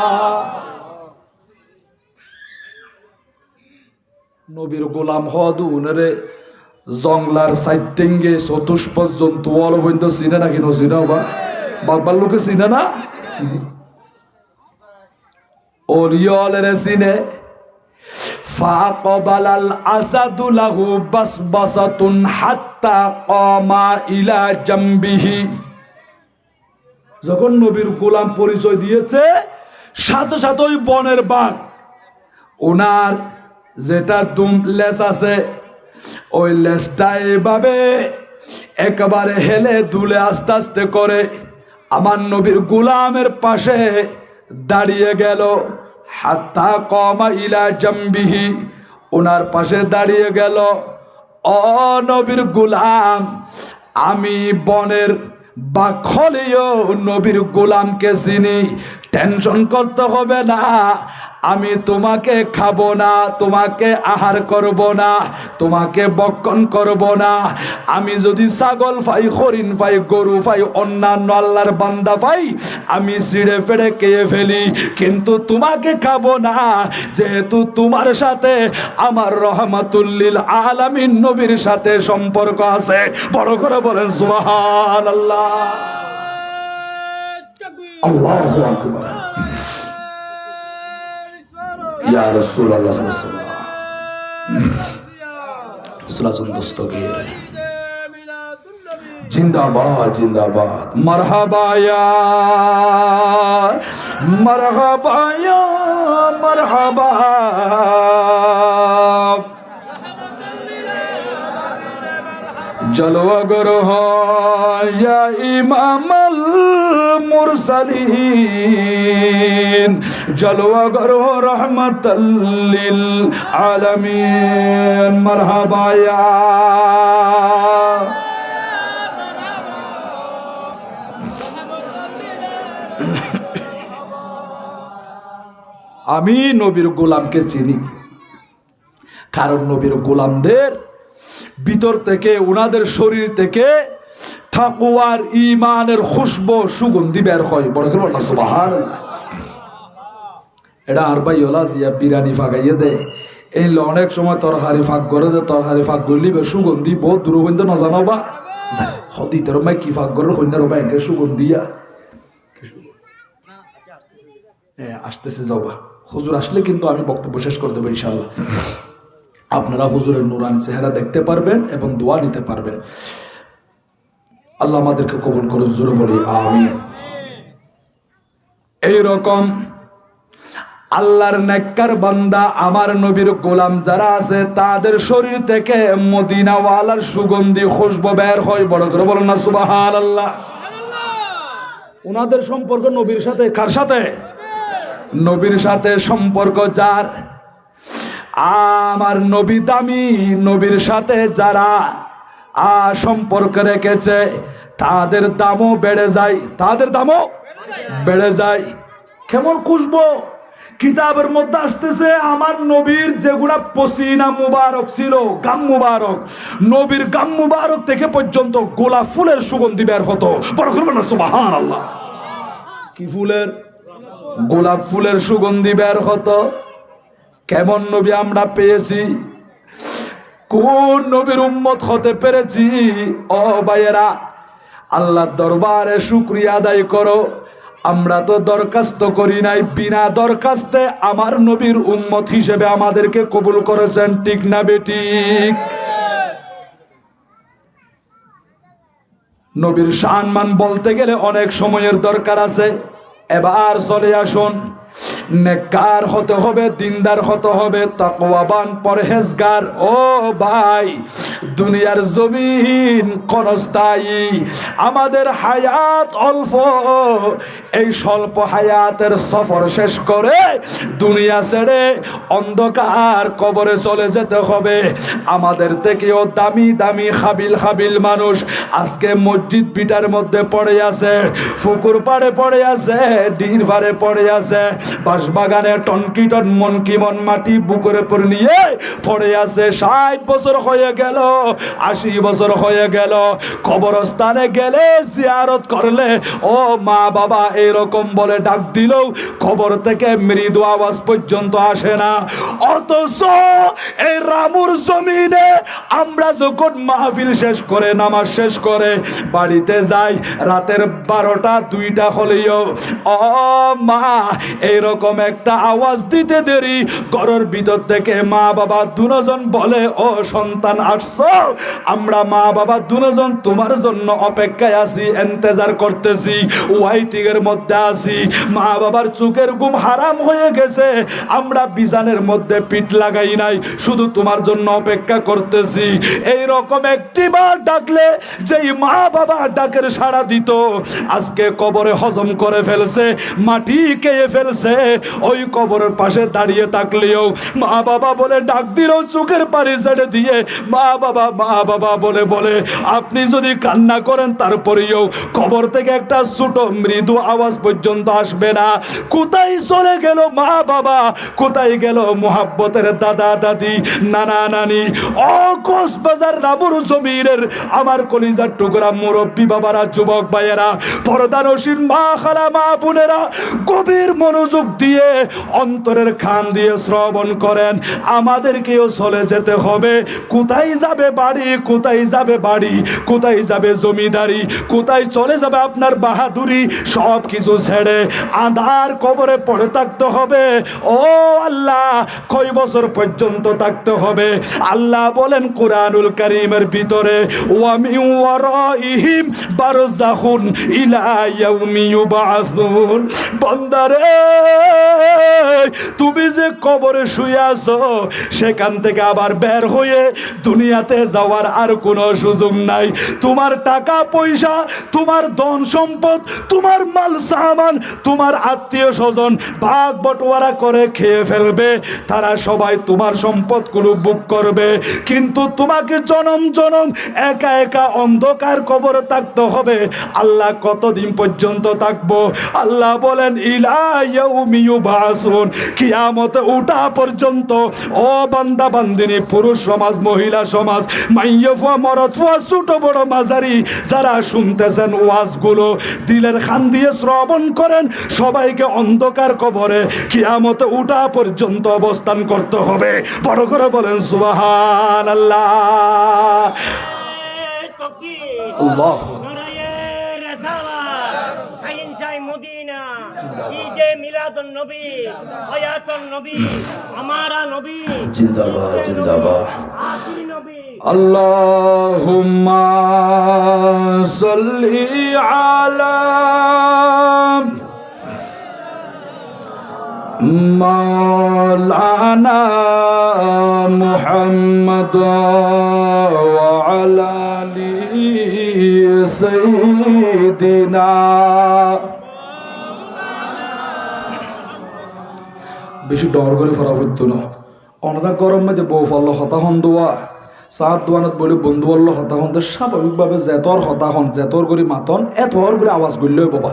নবীর গোলাম হদুনরে জংলার সাইটেঙ্গে চতুষ্পদ জন্তু অলবন্ধ চিনে নাকি নচিনা বা বাগবার লোকে চিনে না, ওরিয়লের চিনে। ফাকবালাল আসাদু লাহু বাসবাসাতুন হাত্তা কামা ইলা জামবিহি। যখন নবীর গোলাম পরিচয় দিয়েছে, সাথে সাথে ওই বনের বাঘ ওনার যেটা দুম লেজ আছে, ওই লেজটা এভাবে একেবারে হেলে দুলে আস্তে আস্তে করে আমার নবীর গোলামের পাশে দাঁড়িয়ে গেল। হাত্তা কামা ইলা জামবিহি, ওনার পাশে দাঁড়িয়ে গেল। ও নবীর গোলাম, আমি বনের বাঘ হলেও নবীর গোলামকে চিনি, টেনশন করতে হবে না। আমি তোমাকে খাবো না, তোমাকে আহার করব না, তোমাকে বক্ষণ করব না। আমি যদি ছাগল পাই, হরিণ পাই, গরু পাই, অন্যান্য আল্লাহর বান্দা পাই, আমি ছিঁড়ে ফেড়ে খেয়ে ফেলি, কিন্তু তোমাকে খাবো না, যেহেতু তোমার সাথে আমার রহমাতুল্লিল আলামিন নবীর সাথে সম্পর্ক আছে। বড় করে বলেন সুবহানাল্লাহ। আল্লাহু আকবার। ইয়া রাসূলুল্লাহ সাল্লাল্লাহু আলাইহি ওয়াসাল্লাম সালাতুন দস্তগীর জিন্দাবাদ জিন্দাবাদ। মারহাবা ইয়া মারহাবা ইয়া মারহাবা। জলওয়া গরো ইয়া ইমামাল মুরসালিন, জলওয়া গরো রহমাতাল লিল আলামিন। মারহাবা ইয়া আমি নবীর গোলামকে চিনি, কারণ নবীর গোলামদের ভিতর থেকে, উনাদের শরীর থেকে তাকওয়ার ঈমানের খুশবু সুগন্ধি বের হয়। বড় করে বলনা সুবহানাল্লাহ। এটা আর ভাই ওলা জিয়া বিরানি ফাগাইয়ে দেয়, এই অনেক সময় তরহারি ফাঁক করে দে, তরহারি ফাঁক করলি সুগন্ধি বহুত দূর হইতে না জানো বা হদিতের ভাই কি ফাঁক করে হইনার ভাই একে সুগন্ধিয়া আসতেছে যাবা। হুজুর আসলে কিন্তু আমি বক্তব্য শেষ করে দেবো ইনশাল্লাহ। আপনারা হুজুরের নুরানি চেহারা দেখতে পারবেন এবং দোয়া নিতে পারবেন। আল্লাহ আমাদেরকে কবুল করুন, জোরে বলি আমিন। এইরকম আল্লাহর নেককার বান্দা আমার নবীর গোলাম যারা আছে তাদের শরীর থেকে মদিনাওয়ালার সুগন্ধি খুশবু বের হয়। বড় করে বলেন না সুবহানাল্লাহ। ওনাদের সম্পর্ক নবীর সাথে, কার সাথে? নবীর সাথে সম্পর্ক যার, আমার নবী দামি, নবীর সাথে যারা সম্পর্ক রেখেছে তাদের দামও বেড়ে যায়, তাদের দামও বেড়ে যায়। কেমন খুশবু কিতাবের মধ্যে আসতেছে, আমার নবীর যেগুলা পসিনা মুবারক ছিল, গাম মুবারক, নবীর গাম মুবারক থেকে পর্যন্ত গোলাপ ফুলের সুগন্ধি বের হতো। বড় করবেন না সুবহানাল্লাহ। কি ফুলের? গোলাপ ফুলের সুগন্ধি বের হতো। কেমন নবী আমরা পেয়েছি, কোন নবীর উম্মত হতে পেরেছি? ও ভাইয়েরা, আল্লাহর দরবারে শুকরিয়া আদায় করো। আমরা তো দরখাস্ত করি নাই, বিনা দরখাস্তে আমার নবীর উম্মত হিসেবে আমাদেরকে কবুল করেছেন, ঠিক না বেঠিক? নবীর সম্মান বলতে গেলে অনেক সময়ের দরকার আছে। এবার চলে আসুন, নেককার হতে হবে, দিনদার হতে হবে, তাকওয়াবান, পরহেজগার। ও ভাই, দুনিয়ার জমিন ক্ষণস্থায়ী, আমাদের হায়াত অল্প। এই স্বল্প হায়াতের সফর শেষ করে দুনিয়া ছেড়ে অন্ধকার কবরে চলে যেতে হবে। আমাদের থেকেও দামি দামি হাবিল হাবিল মানুষ আজকে মসজিদ পিটার মধ্যে পড়ে আছে, পুকুর পাড়ে পড়ে আছে, ডির পাড়ে পড়ে আছে, বাগানে টনকি টন মন কি মন মাটি বুকুরে পর নিয়ে পড়ে আছে। 60 বছর হয়ে গেল, 80 বছর হয়ে গেল। কবরস্থানে গেলে জিয়ারত করলে ও মা বাবা এরকম বলে ডাক দিলেও কবর থেকে মৃদু আওয়াজ পর্যন্ত আসে না। অথচ এই রামুর জমিনে আমরা যখন মাহফিল শেষ করে, নামাজ শেষ করে বাড়িতে যাই, রাতের 12টা 2টা হলেও ও মা এইরকম একটা আওয়াজ দিতে দেরি, ঘরের ভিতর থেকে মা বাবা দুজন বলে, ও সন্তান আসছো, আমরা মা বাবা দুজন তোমার জন্য অপেক্ষায় আছি, ইন্তজার করতেছি, ওয়াইটিং এর মধ্যে আছি। মা বাবার চোখের ঘুম হারাম হয়ে গেছে, আমরা বিছানের মধ্যে পিঠ লাগাই নাই, শুধু তোমার জন্য অপেক্ষা করতেছি। এই রকম একটিবার ডাকলে যেই মা বাবা ডাকের সাড়া দিত, আজকে কবরে হজম করে ফেলছে, মাটি খেয়ে ফেলছে। ওই কবরের পাশে দাঁড়িয়ে থাকলেও মা বাবা বলে ডাক দিলেও চোখের পানি ছেড়ে দিয়ে মা বাবা বলে বলে আপনি যদি কান্না করেন তারপরেও কবর থেকে একটা ছোট মৃদু আওয়াজ পর্যন্ত আসবে না। কোথায় চলে গেল মা বাবা, কোথায় গেল মুহাব্বতের দাদা দাদি, নানা নানি? ও কক্সবাজার রামুর জমিনের আমার কলিজার টুকরা মুরব্বী বাবারা, যুবক ভাইয়েরা, পর্দানসীন মা খালা মা বোনেরা, গভীর মনোযোগ দিয়ে অন্তরের খান দিয়ে শ্রবণ করেন। আমাদেরকেও চলে যেতে হবে। কোথায় যাবে বাড়ি, কোথায় যাবে বাড়ি, কোথায় যাবে জমিদারি, কোথায় চলে যাবে আপনার বাহাদুরি, সব কিছু ছেড়ে আঁধার কবরে পড়ে থাকতে হবে। ও আল্লাহ, কয় বছর পর্যন্ত থাকতে হবে? আল্লাহ বলেন কুরআনুল কারীমের ভিতরে, ওয়া মিন ওয়ারাইহিম বারযাখুন ইলা ইয়াউমি ইউবআসুন। বান্দারে, তুমি যে কবরে শুয়ে আছো, সেখান থেকে আবার বের হয়ে দুনিয়াতে যাওয়ার আর কোনো সুযোগ নাই। তোমার টাকা পয়সা, তোমার ধন সম্পদ, তোমার মাল সামান, তোমার আত্মীয় স্বজন ভাগ বটোয়ারা করে খেয়ে ফেলবে। তারা সবাই তোমার সম্পদগুলো বুক করবে, কিন্তু তোমাকে জনম জনম একা একা অন্ধকার কবরে থাকতে হবে। আল্লাহ কতদিন পর্যন্ত থাকবো? আল্লাহ বলেন ইলা ইয়াউমি ইউবআসুন, কিয়ামতে উঠা পর্যন্ত ও বান্দা বান্দিনী, পুরুষ সমাজ, মহিলা সমাজ, মাইয়া ফুয়া, মরদ ফুয়া, ছোট বড় মাঝারি যারা শুনতেছেন ওয়াজগুলো, দিলের খান দিয়ে শ্রবণ করেন, সবাইকে অন্ধকার কবরে কিয়ামতে উঠা পর্যন্ত অবস্থান করতে হবে। বড় করে বলেন সুবহানাল্লাহ। আল্লাহ জিন্দাবাদ জিন্দাবাদ। আল্লাহুম্মা সাল্লি আলা মাওলানা মুহাম্মদ ওয়া আলা আলি সাইয়্যিদিনা। বেশি ডর করে ফরা হইতো না। অনরা গরম মধ্যে বউ ফল হতাহন দোয়া সাত দোয়ানত বলে বন্ধু আল্লাহ হতাহন স্বাভাবিকভাবে জেতর হতাহন জেতর করে মাতন এতর করে আওয়াজ করলে বাবা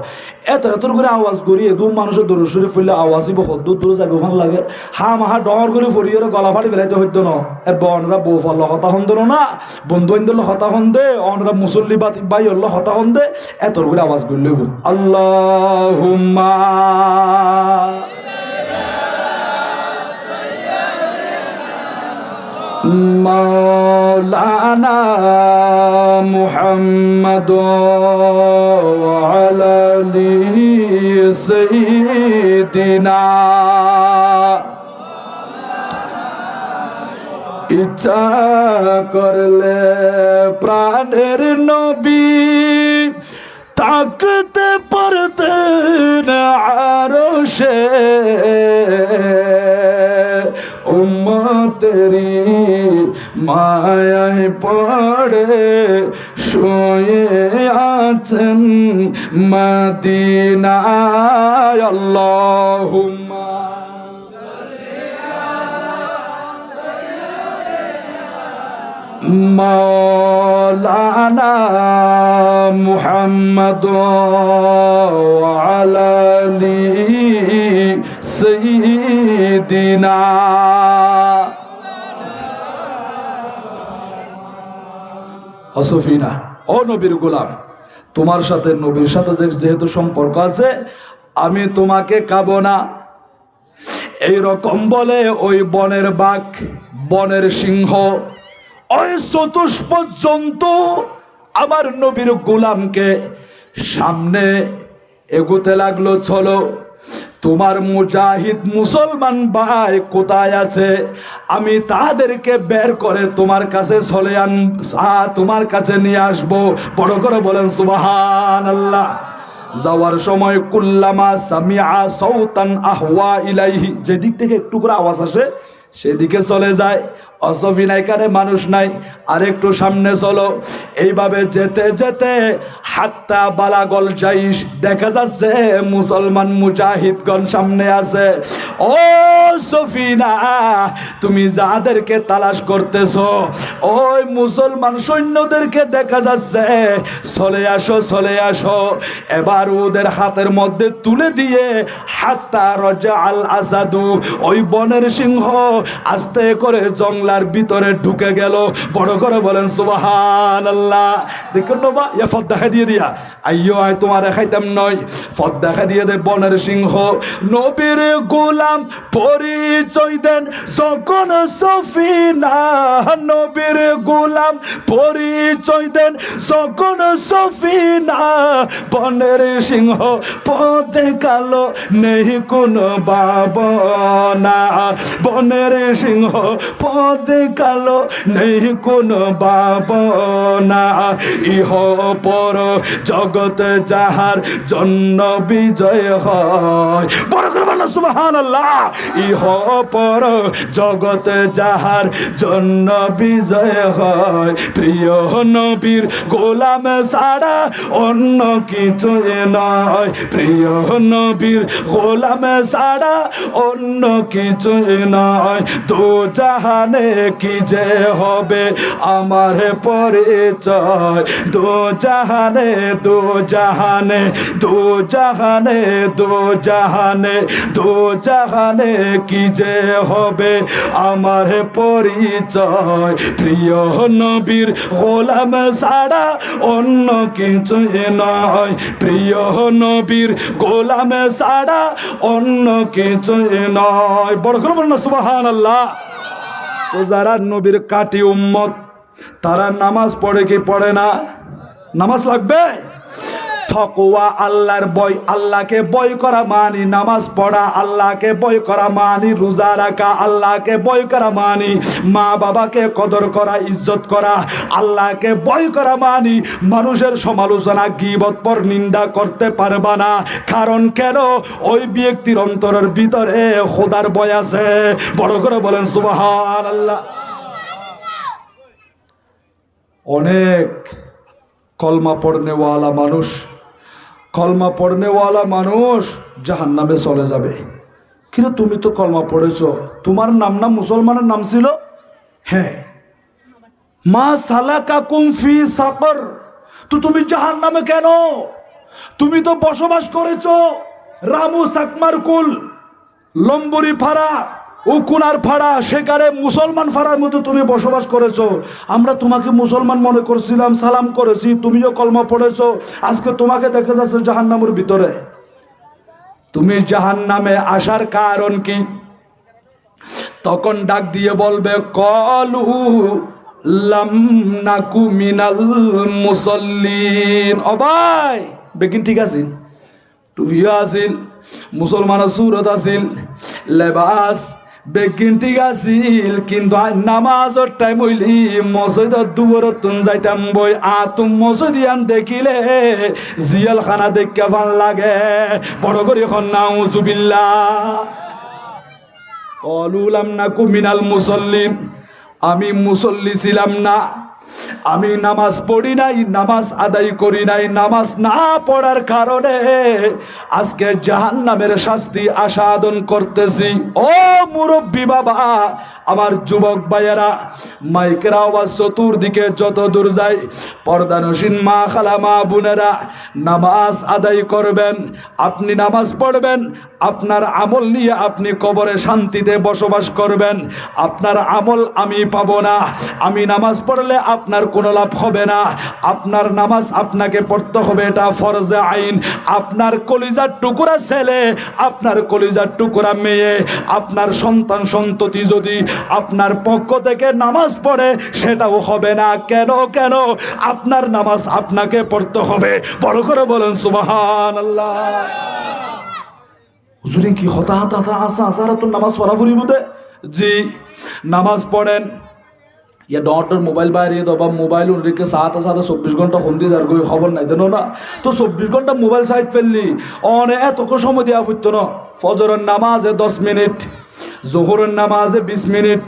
এতর করে আওয়াজ করি এদু মানুষের দূর সরে ফুললে আওয়াজই হদ্দুর দূরে যাবে ওখান লাগে হা মাহা ডর করে ফরিয়ে গলা ফাটি ফেলাইতে হইতো না। এবার অনরা বউ ফল হতাহন দো না বন্ধু আইন হতাহন দে অনরা মুসল্লি বাই আল্লাহ হতাহন দে এতর করে আওয়াজ করলে আল্লাহুম্মা মাওলানা মুহাম্মদ ওয়া আলা আলি সাইয়্যিদিনা। ইচ্ছা করলে প্রাণের নবী তাকতে পারতেন আরশে, উম্মতেরি মায়ায় পড়ে শুয়ে আছেন মদিনায়। আল্লাহুম্মা মাওলানা মুহাম্মদ ওয়া আলা আলি সাইয়্যিদিনা। আসফিনা, ও নবীর গোলাম, তোমার সাথে নবীর সাথে যেহেতু সম্পর্ক আছে আমি তোমাকে খাবো না। এইরকম বলে ওই বনের বাঘ, বনের সিংহ, ওই চতুষ্পদ জন্তু আমার নবীর গোলামকে সামনে এগোতে লাগলো। চলো, তোমার মুজাহিদ মুসলমান ভাই কোথায় আছে আমি তাদেরকে বের করে তোমার কাছে তোমার কাছে নিয়ে আসবো। বড় করে বলেন সুবহানাল্লাহ। যাওয়ার সময় কুল্লামা সামিআ সাউতান আহওয়া ইলাইহি, যেদিক থেকে একটু করে আওয়াজ আসে সেদিকে চলে যায়। অসফিনা এখানে মানুষ নাই, আর একটু সামনে চলো। এইভাবে যেতে যেতে হাত্তা বালাগল জাইশ, দেখা যাচ্ছে মুসলমান মুজাহিদগণ সামনে আছে। ও সফিনা, তুমি যাদেরকে তালাশ করতেছো ওই মুসলমান সৈন্যদেরকে দেখা যাচ্ছে, চলে আসো চলে আসো। এবার ওদের হাতের মধ্যে তুলে দিয়ে হাত্তা রাজা আল আসাদু, ওই বনের সিংহ আস্তে করে জংলার ভিতরে ঢুকে গেল। বড় করে বলেন সুবহানাল্লাহ। দেখুন বাবা, ইয়া ফদ দেখা দিয়ে দিয়া আইয়ো আয় তোমার খাইতাম নয়, ফদ দেখা দিয়ে দে বনের সিংহ। নবীর গোলাম পরিচয় দেন যখন সফিনা, নবীর গোলাম পরিচয় দেন যখন সফিনা, বনের সিংহ পদে কালো নেই কোনো ভাবনা, বনের সিংহ পদে কালো নেই কোনো ভাবনা, ইহ পর জগৎ যাহার জন্য বিজয় হয়। বড় করে বলো সুবহানাল্লাহ। ইহ পর জগৎ যাহার জন্য বিজয় হয়, প্রিয় নবীর গোলাম ছাড়া অন্য কিছু নয়, প্রিয় নবীর গোলাম ছাড়া অন্য কিছু নয়। দো জাহানে কি যে হবে আমার পরিচয়, দু জাহানে দু জাহানে দু জাহানে দু জাহানে দু জাহানে কি যে হবে আমার পরিচয়। প্রিয় নবীর গোলাম ছাড়া অন্য কিছু নয়, প্রিয় নবীর গোলাম ছাড়া অন্য কিছু নয়। বড় করে বলুন না সুবহানাল্লাহ। তো যারা নবীর কাটি উম্মত তারা নামাজ পড়ে কি পড়ে না? নামাজ লাগবে। তাকওয়া আল্লাহর ভয়, আল্লাহকে ভয় করা মানি নামাজ পড়া, আল্লাহকে ভয় করা মানি রোজা রাখা, আল্লাহকে ভয় করা মানি মা বাবাকে কদর করা ইজ্জত করা, আল্লাহকে ভয় করা মানি মানুষের সমালোচনা গীবত পর নিন্দা করতে পারবা না। কারণ কেন? ওই ব্যক্তির অন্তরের ভিতরে খোদার ভয় আছে। বড় করে বলেন সুবহানাল্লাহ। অনেক কলমা পড়নেওয়ালা মানুষ, কলমা পড়নেওয়ালা মানুষ জাহান্নামে চলে যাবে। কিন্তু তুমি তো কলমা পড়েছো, তোমার নাম না মুসলমানের নাম ছিল? হ্যাঁ। মা সালাকাকুম ফি সাকর, তো তুমি জাহান্নামে কেন? তুমি তো বসবাস করেছো রামু চাকমার কুল, লম্বরি ফাড়া, উকুনার ফাড়া, সেখানে মুসলমান ফাড়ার মতো তুমি বসবাস করেছো। আমরা তোমাকে মুসলমান মনে করছিলাম, সালাম করেছি, তুমিও কলমা পড়েছো, আজকে তোমাকে দেখা যাচ্ছে জাহান্নামের ভিতরে। তুমি জাহান্নামে আসার কারণ কি? তখন ডাক দিয়ে বলবে কলু লাম নাকু মিনাল মুসল্লিন। ও ভাই বেকিন ঠিক আছিল, টুপিও আছিল, মুসলমানের সুরত আছিল, লেবাস বেকিন ঠিক আছিল, কিন্তু নামাজের টাইম হইলি মসজিদত দুবরত তুন যাইতাম বই তুম মসজিদিয়ান দেখিলে জিয়াল খানা দেখা ভাল লাগে। বড় করে এখন নাউজুবিল্লাহ। কলুলাম নাকু মিনাল মুসল্লিন, আমি মুসল্লি ছিলাম না, আমি নামাজ পড়ি নাই, নামাজ আদায় করি নাই, নামাজ না পড়ার কারণে আজকে জাহান্নামের শাস্তি আস্বাদন করতেছি। ও মুরব্বী বাবা, আমার যুবক ভাইয়েরা, মাইকের আওয়াজ চতুর্দিকে যত দূর যায়, পর্দানসীন মা খালা মা বোনেরা, নামাজ আদায় করবেন। আপনি নামাজ পড়বেন, আপনার আমল নিয়ে আপনি কবরে শান্তিতে বসবাস করবেন। আপনার আমল আমি পাবো না, আমি নামাজ পড়লে আপনার কোনো লাভ হবে না। আপনার নামাজ আপনাকে পড়তে হবে, এটা ফরজে আইন। আপনার কলিজার টুকরা ছেলে, আপনার কলিজার টুকরা মেয়ে, আপনার সন্তান সন্ততি যদি আপনার পক্ষ থেকে নামাজ পড়ে সেটাও হবে না। কেন? কেন? আপনার নামাজ আপনাকে পড়তে হবে। বড় করে বলেন সুবহানাল্লাহ। হুজুরে কি হতাহত আসা আসারা তো নামাজ পড়া ফুরি বুঝে? জি, নামাজ পড়েন। ইয়া ডর মোবাইল বাইরে বা মোবাইল উনকে সাথে সাথে 24 ঘন্টা হন্দি যার গই খবর নাই দেন না, তো 24 ঘন্টা মোবাইল সাইড ফেললি অনেক এত সময় দেওয়া হইতো না। ফজরের নামাজে 10 মিনিট, জোহরের নামাজে 20 মিনিট,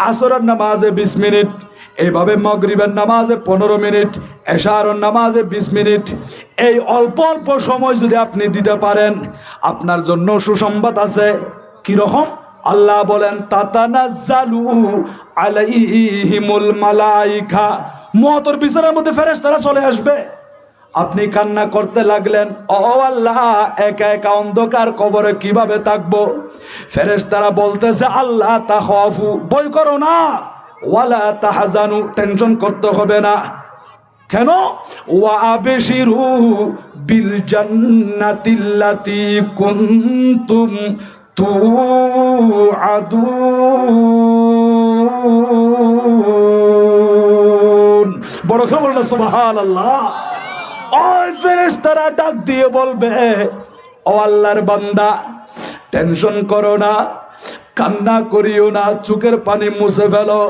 আসরের নামাজে 20 মিনিট, এইভাবে মাগরিবের নামাজে 15 মিনিট, এশারের নামাজে 20 মিনিট। এই অল্প অল্প সময় যদি আপনি দিতে পারেন, আপনার জন্য সুসংবাদ আছে। কিরকম? আল্লাহ বলেন তাতানাজ্জালু আলাইহিমুল মালাইকা, মওতের বিছানার মধ্যে ফেরেশতারা চলে আসবে। আপনি কান্না করতে লাগলেন, ও আল্লাহ একা একা অন্ধকার কবরে কিভাবে থাকবো? ফেরেশতারা বলতেছে আল্লাহ তাখাফু, ভয় করো না, ওয়ালা তাহজানু, টেনশন করতে হবে না। কেন? ওয়া আবশিরু বিল জান্নাতিল্লাতী কুনতুম তুআদুন। বড় করে বলুন সুবহানাল্লাহ। ওই ফেরেশতারা ডাক দিয়ে বলবে, ও আল্লাহর বান্দা টেনশন করো না, কান্না করিও না, চোখের পানি মুছে ফেলো।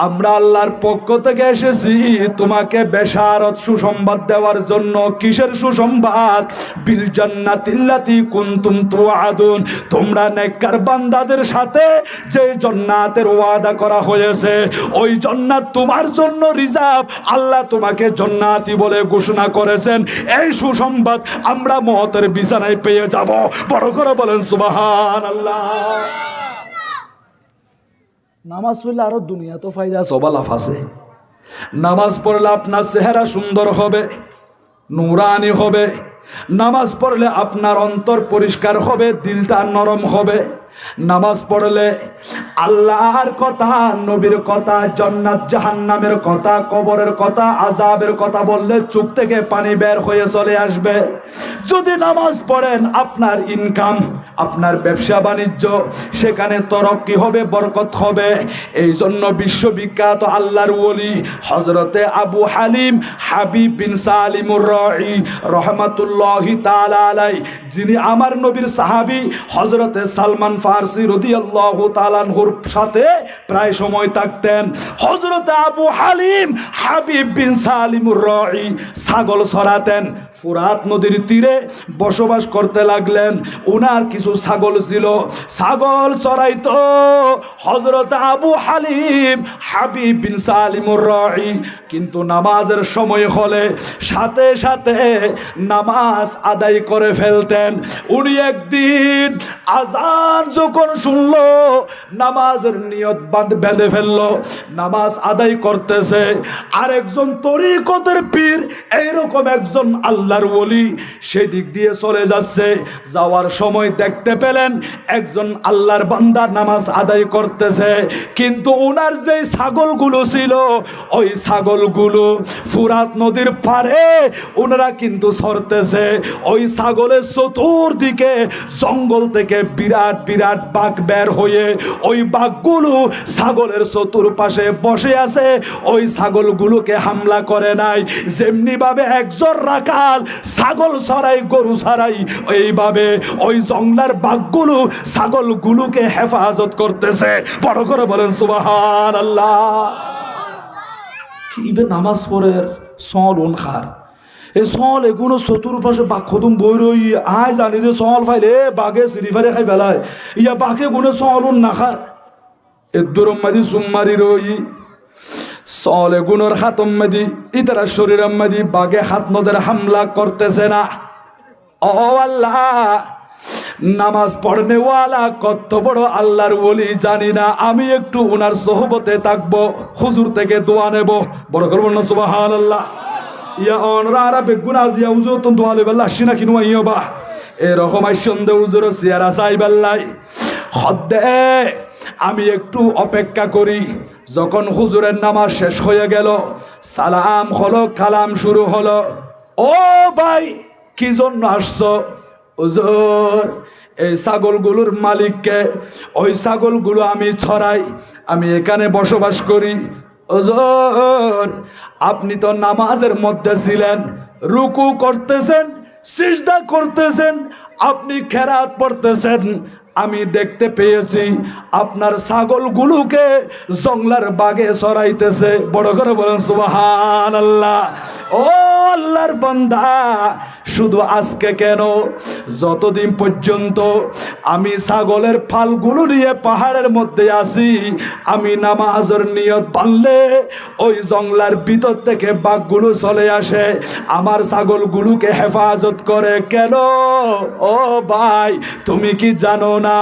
আমরা আল্লাহর পক্ষ থেকে এসেছি তোমাকে বেশারত সুসংবাদ দেওয়ার জন্য। কিসের সুসংবাদ? বিল জান্নাতিল্লাতী কুনতুম তুআদুন, তোমরা নেককার বান্দাদের সাথে যে জান্নাতের ওয়াদা করা হয়েছে, ওই জান্নাত তোমার জন্য রিজার্ভ। আল্লাহ তোমাকে জান্নাতি বলে ঘোষণা করেছেন। এই সুসংবাদ আমরা মওতের বিছানায় পেয়ে যাব। বড় করে বলেন সুবহানাল্লাহ। নামাজ পড়লে আরো দুনিয়া তো ফায়দা সবা লাভ আছে। নামাজ পড়লে আপনার চেহারা সুন্দর হবে, নুরানি হবে। নামাজ পড়লে আপনার অন্তর পরিষ্কার হবে, দিলটা নরম হবে। নামাজ পড়লে আল্লাহর কথা, নবীর কথা, জান্নাত জাহান্নামের কথা, কবরের কথা, আযাবের কথা বললে চোখ থেকে পানি বের হয়ে চলে আসবে। যদি নামাজ পড়েন আপনার ইনকাম, আপনার ব্যবসা বাণিজ্য সেখানে তরক্কি হবে, বরকত হবে। এই জন্য বিশ্ববিখ্যাত আল্লাহর ওলি হযরতে আবু হালিম হাবিব বিন সালিমুর রাই রহমাতুল্লাহি তাআলা আলাইহি, যিনি আমার নবীর সাহাবী হযরতে সালমান ফারসি রাদিয়াল্লাহু তাআলা আনহুর সাথে প্রায় সময় থাকতেন। হযরতে আবু হালিম হাবিব বিন সালিমুর রাই ছাগল চরাতেন, ফুরাত নদীর তীরে বসবাস করতে লাগলেন। ওনার কিছু ছাগল ছিল, ছাগল চড়াইতো হযরত আবু হালিম হাবিব বিন সালিমুর রাই। কিন্তু নামাজের সময় হলে সাথে সাথে নামাজ আদায় করে ফেলতেন। উনি একদিন আজান যখন শুনলো, নামাজের নিয়ত বেঁধে ফেললো, নামাজ আদায় করতেছে। আরেকজন তরিকতের পীর, এইরকম একজন আল্লাহর ওলি সেই দিক দিয়ে চলে যাচ্ছে। যাওয়ার সময় দেখতে পেলেন একজন আল্লাহর বান্দা নামাজ আদায় করতেছে, কিন্তু ওনার যে ছাগলগুলো ছিল ওই ছাগলগুলো ফুরাত নদীর পাড়ে ওনারা কিন্তু সরতেছে। ওই ছাগলের চতুর্দিকে জঙ্গল থেকে বিরাট বিরাট বাঘ বের হয়ে ওই বাঘগুলো ছাগলের চতুর্পাশে বসে আছে। ওই ছাগলগুলোকে হামলা করে নাই। যেমনি ভাবে একজন রাখাল ছাগল ছড়াই, গরু ছড়াই, এইভাবে ওই জঙ্গলার বাঘগুলো ছাগলগুলোকে হেফাজত করতেছে। বড় করে বলেন সুবহানাল্লাহ। কি নামাজ পড়ে সল উন খার এই সল এগুলো চতুর্পাশে বাঘ খতুম বই রই আয় জানি যে সল ফাইলে বাঘে সিঁড়ি ফাইলে খাই ফেলায়, ইয়া বাঘে গুনে সল উন না খার এদুরম মাদি সুম্মারি রই সলে গুনোর হাতম মাদি ইতারা শরীর মাদি বাঘে হাত নদের হামলা করতেছে না। ও আল্লাহ, নামাজ পড়নে ওয়ালা কত বড় আল্লাহর ওলি জানি না। আমি একটু ওনার সোহবতে থাকবো, হুজুর থেকে দোয়া নেব। বড় করবো না সুবহানাল্লাহ। ইয়া অনরা বেগুন আজিয়া উজুর তুন দোয়া লেবেল আসি না কিনু আইও বা এরকম আইসন্দে উজুর চেয়ারা চাইবেল্লাই হদ্দে। আমি একটু অপেক্ষা করি। যখন হুজুরের নামাজ শেষ হয়ে গেল, সালাম হলো, কালাম শুরু হলো। ও ভাই, কি জন্য আসছো? হুজুর, এই ছাগলগুলোর মালিককে, ওই ছাগলগুলো আমি ছড়াই, আমি এখানে বসবাস করি। হুজুর, আপনি তো নামাজের মধ্যে ছিলেন, রুকু করতেছেন, সিজদা করতেছেন, আপনি খেরাত পড়তেছেন। আমি দেখতে পেয়েছি আপনার ছাগলগুলোকে জংলার বাগে সরাইতেছে। বড় করে বলেন সুবহানাল্লাহ। ও আল্লাহর বান্দা, শুধু আজকে কেন, যতদিন পর্যন্ত আমি ছাগলের ফালগুলো নিয়ে পাহাড়ের মধ্যে আসি, আমি নামাজের নিয়ত বানলে ওই জংলার ভিতর থেকে বাঘগুলো চলে আসে, আমার ছাগলগুলোকে হেফাজত করে। কেন? ও ভাই, তুমি কি জানো না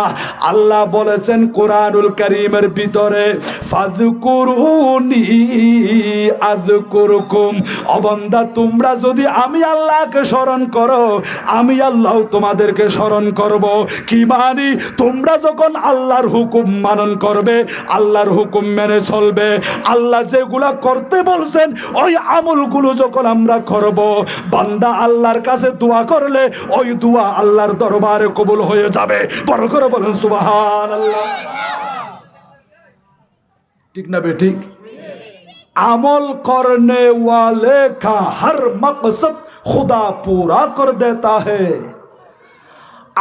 আল্লাহ বলেছেন কোরআনুল কারীমের ভিতরে, ফাযকুরুনি আযকুরুকুম। ও বান্দা, তোমরা যদি আমি আল্লাহকে স্মরণ করো, আমি আল্লাহ তোমাদেরকে স্মরণ করব। কি মানি? তোমরা যখন আল্লাহর হুকুম পালন করবে, আল্লাহর হুকুম মেনে চলবে, আল্লাহ যেগুলা করতে বলছেন ওই আমলগুলো যখন আমরা করব, বান্দা আল্লাহর কাছে দোয়া করলে ওই দোয়া আল্লাহর দরবারে কবুল হয়ে যাবে। বড় করে বলেন সুবহানাল্লাহ। ঠিক না বেঠিক? আমল করনে ওয়ালে का हर मकसद खुदा पूरा कर देता है।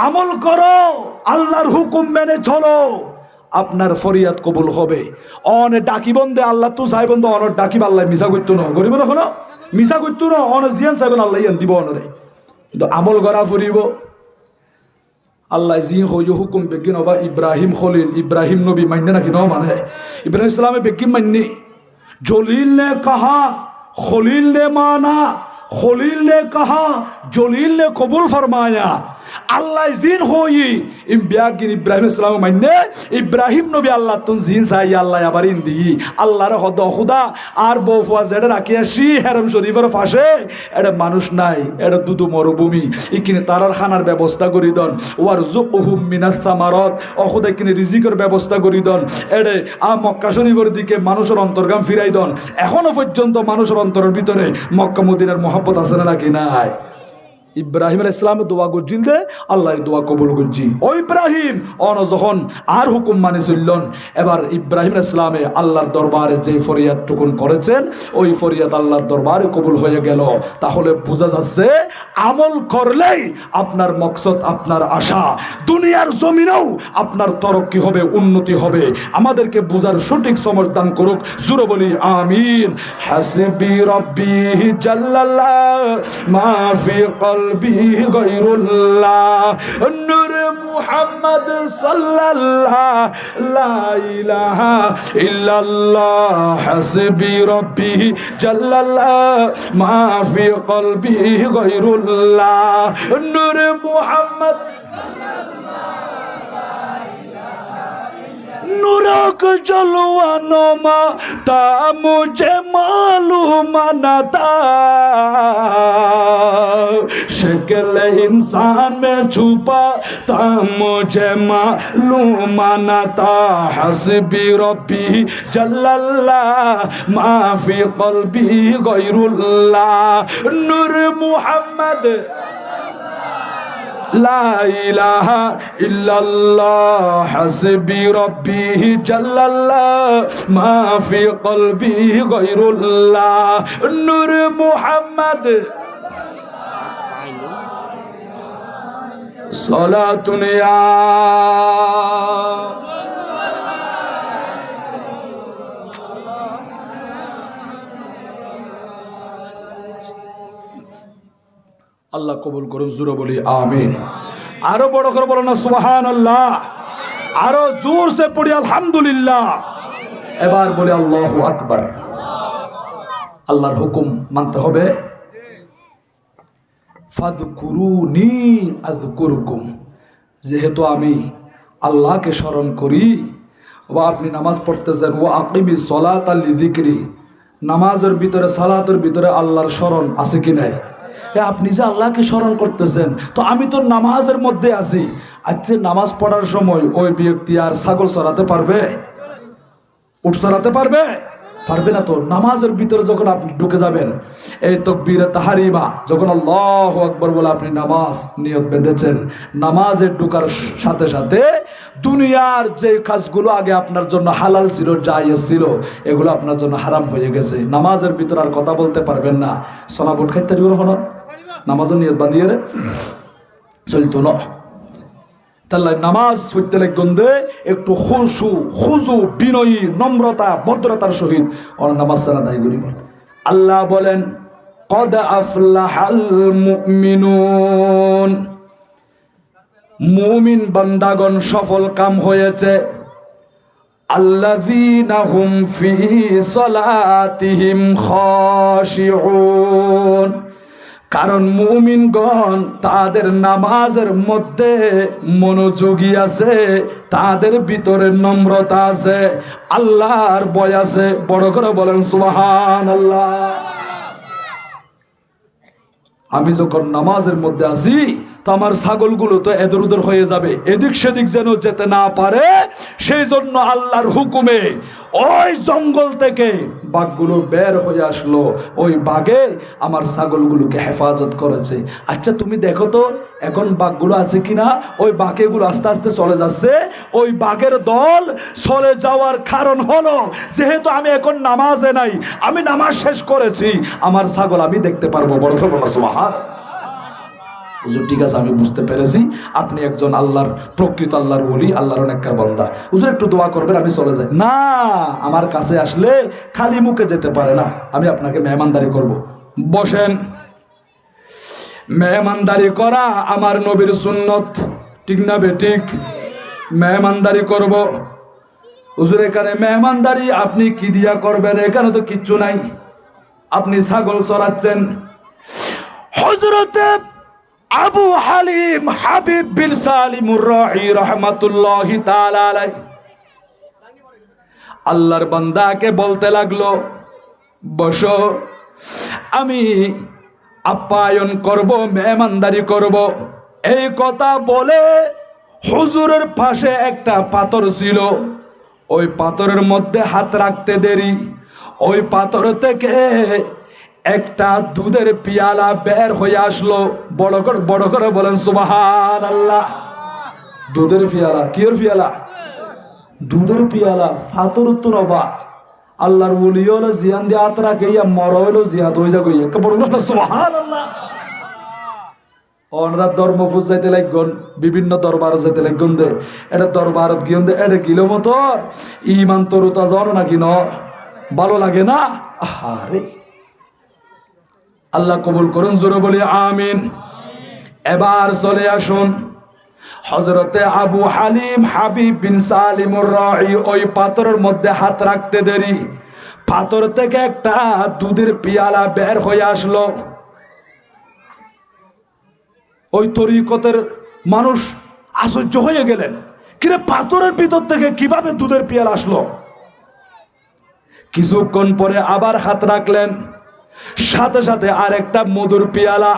আমল করো, আল্লাহর হুকুম মেনে চলো, আপনার ফরিয়াদ কবুল হবে। অনে ডাকি বন্ধে আল্লাহ তো চাই বন্ধু, অন ডাকিব আল্লাহ মিছা করতো না, গরিব না কোনো মিছা করতো না, অন জিয়ান চাইবেন আল্লাহ ইয়ান দিব অনরে। কিন্তু আমল করা ফুরিব। আল্লাহ জি হই হুকুম বেগিন হবা ইব্রাহিম খলিল, ইব্রাহিম নবী মান্য নাকি ন মানে ইব্রাহিম ইসলামে বেগিন মান্যি। জলিল ने कहा, खलील ने माना, खलील ने कहा, जलील ने कबूल फरमाया। আল্লাহ জিন হই বিয়াগিন ইব্রাহিম ইসলাম মাইনে ইব্রাহিম নবী আল্লাহ তুন জিন চাই আল্লাহ আবার ইন্দি আল্লাহর হদ খুদা আর বউ ফুয়া যেটা রাখি আসি হেরম শরীফের পাশে এটা মানুষ নাই, এটা দুদু মরুভূমি, ইকিনে তারার খানার ব্যবস্থা করি দন, ওয়ার জুকহুম মিনাস সামারাত অখুদা কিনে রিজিকের ব্যবস্থা করি দন, এডে মক্কা শরীফের দিকে মানুষের অন্তর্গাম ফিরাই দন। এখনো পর্যন্ত মানুষের অন্তরের ভিতরে মক্কা মদিনার মহব্বত আছে না নাকি নাই? ইব্রাহিম আলাইহিস সালামের দোয়া করছিল দে আল্লাহ দোয়া কবুল করছি। ও ইব্রাহিম অন যখন আর হুকুম মানে চললেন, এবার ইব্রাহিম আলাইহিস সালামে আল্লাহর দরবারে যে ফরিয়াদ টুকুন করেছেন ওই ফরিয়াদ আল্লাহর দরবারে কবুল হয়ে গেল। তাহলে বোঝা যাচ্ছে আমল করলেই আপনার মকসদ, আপনার আশা দুনিয়ার জমিনেও আপনার তরক্কি হবে, উন্নতি হবে। আমাদেরকে বুঝার সঠিক সমঝ দান করুক, জোরে বলি আমিন। হাসবি রব্বি জাল্লাল্লাহ মা ফি কলবি গায়রুল্লাহ নূর মুহাম্মদ সাল্লাল্লাহ লা ইলাহা ইল্লাল্লাহ হাসবি রব্বি জাল্লাল্লাহ মা ফি কলবি গায়রুল্লাহ নূর মুহাম্মদ नूरक जलवानो मा ता मुझे मालूम न था, शक्ल इंसान में छुपा ता मुझे मालूम न था। हस्बी रब्बी जल्लल्लाह मा फी क़ल्बी गैरुल्लाह नूर मुहम्मद ला इलाहा इल्लल्लाह हस्बी रब्बी जल्लल्लाह मा फी क़ल्बी गैरुल्लाह नूर मुहम्मद सलातुन या আল্লাহ কবুল করুন, জোরে বলি আমিন। আরো বড় করে বলো না সুবহানাল্লাহ, আরো জোর সে পড়ি আলহামদুলিল্লাহ। এবার বলি আল্লাহু আকবার। আল্লাহর হুকুম মানতে হবে। ফাযকুরুনি আযকুরুকুম, যেহেতু আমি আল্লাহকে স্মরণ করি, ও আপনি নামাজ পড়তেছেন, ও আকিমিস সলাতা লিযিকরি, নামাজের ভিতরে সালাতের ভিতরে আল্লাহর স্মরণ আছে কি নাই? আপনি যে আল্লাহকে স্মরণ করতেছেন, তো আমি তো নামাজের মধ্যে আছি। আচ্ছা, নামাজ পড়ার সময় ওই ব্যক্তি আর ছাগল চড়াতে পারবে? উট চড়াতে পারবে? পারবে না। তো নামাজের ভিতরে যখন আপনি ঢুকে যাবেন, এই তাকবীরে তাহরিমা যখন আল্লাহু আকবার বলে আপনি নামাজ নিয়ত বেঁধেছেন, নামাজে ঢোকার সাথে সাথে দুনিয়ার যে কাজগুলো আগে আপনার জন্য হালাল ছিল, জায়েজ ছিল, এগুলো আপনার জন্য হারাম হয়ে গেছে। নামাজের ভিতরে আর কথা বলতে পারবেন না। সোনা বুট খাইতে পারবেন হলো নামাজের নিয়ত বাঁধিয়ে রে চলতো না। তাহলে নামাজ পড়তে গন্ধে একটু খুজু বিনয়ী নম্রতা ভদ্রতার সহিত ওরা নামাজ সারা দায়ী করিব। আল্লাহ বলেন কদ আফলাহাল মুমিনুন, মুমিন বান্দাগণ সফল কাম হয়েছে। আল্লাযীনা হুম ফি সলাতিহিম খাশিউন, কারণ মুমিনগণ তাদের নামাজের মধ্যে মনোযোগী আছে, তাদের ভিতরে নম্রতা আছে, আল্লাহর ভয় আছে। বড় করে বলেন সুবহানাল্লাহ। আমি যখন নামাজের মধ্যে আছি তো আমার ছাগলগুলো তো এদর উদর হয়ে যাবে, এদিক সেদিক যেন যেতে না পারে, সেই জন্য আল্লাহর হুকুমে ওই জঙ্গল থেকে বাঘগুলো বের হয়ে আসলো। ওই বাঘে আমার ছাগলগুলোকে হেফাজত করেছে। আচ্ছা তুমি দেখো তো এখন বাঘগুলো আছে কিনা। ওই বাঘেগুলো আস্তে আস্তে চলে যাচ্ছে। ওই বাঘের দল চলে যাওয়ার কারণ হলো, যেহেতু আমি এখন নামাজে নাই, আমি নামাজ শেষ করেছি, আমার ছাগল আমি দেখতে পারবো। বড় সুবহানাল্লাহ। হুজুর ঠিক আছে, আমি বুঝতে পেরেছি আপনি একজন আল্লাহর প্রকৃত আল্লাহর ওলি, আল্লাহর নেককার বান্দা। হুজুর একটু দোয়া করবেন, আমি চলে যাই। না, আমার কাছে আসলে খালি মুখে যেতে পারে না, আমি আপনাকে মেহমানদারি করব। বসেন। মেহমানদারি করা আমার নবীর সুন্নত, ঠিক না বেঠিক? মেহমানদারি করব। হুজুর এখানে মেহমানদারি আপনি কি দিয়া করবেন? এখানে তো কিচ্ছু নাই, আপনি ছাগল চড়াচ্ছেন। হযরতে আবু হালিম হাবিব বিন সালিমুর রাঈ রাহমাতুল্লাহি তাআলা আলাইহি আল্লাহর বান্দাকে বলতে লাগলো, বসো, আমি আপ্যায়ন করব, মেহমানদারি করব। এই কথা বলে হুজুরের পাশে একটা পাথর ছিল, ওই পাথরের মধ্যে হাত রাখতে দেরি ওই পাথর থেকে একটা দুধের পিয়ালা বের হয়ে আসলো। বড় করে বলেন সুবহানাল্লাহ। দুধের পিয়ালা, কির পিয়ালা? দুধের পিয়ালা। ফাতর উত্তর অবা আল্লাহর ওলি হলো জিয়ান দিয়ে হাত রাখে, মর হইলো জিয়াদ হয়ে যাবে। বড় সুবহানাল্লাহ। ওনারা ধর্ম ফুজাইতে লাগন, বিভিন্ন দরবার যাইতে লাগন দে, এটা দরবারত গিয়ন দে, এটা কিলো মতো ইমান তরুতা জন নাকি ন ভালো লাগে না? আরে আল্লাহ কবুল করুন, জোরে বলি আমিন। এবার চলে আসুন হযরতে আবু হালিম হাবিব বিন সালিমুর রাঈ ওই পাথরের মধ্যে হাত রাখতে দেরি পাথর থেকে একটা দুধের পিয়ালা বের হয়ে আসলো। ওই তরিকতের মানুষ আশ্চর্য হয়ে গেলেন, কিরে পাথরের ভিতর থেকে কিভাবে দুধের পিয়ালা আসলো? কিছুক্ষণ পরে আবার হাত রাখলেন, সাথে সাথে আরেকটা মধুর পিয়ালা।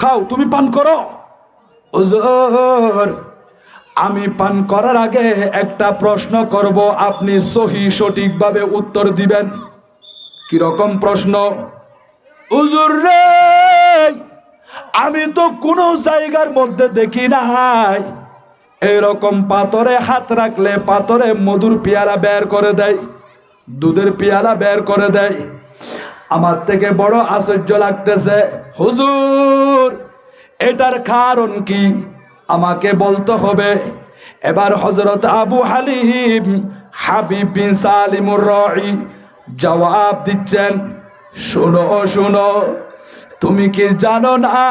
খাও, তুমি পান করো। হুজুর, আমি পান করার আগে একটা প্রশ্ন করব, আপনি সহি সঠিকভাবে উত্তর দিবেন। কিরকম প্রশ্ন? হুজুর রে, আমি তো কোনো জায়গার মধ্যে দেখি নাই এরকম পাথরে হাত রাখলে পাথরে মধুর পিয়ালা বের করে দেয়, দুধের পিয়ালা বের করে দেয়। আমার থেকে বড় আশ্চর্য লাগতেছে। হুজুর, এটার কারণ কি আমাকে বলতে হবে। এবার হযরত আবু হালিম হাবিব বিন সালিমুর রাঈ জবাব দিচ্ছেন, শোনো শোনো, তুমি কি জানো না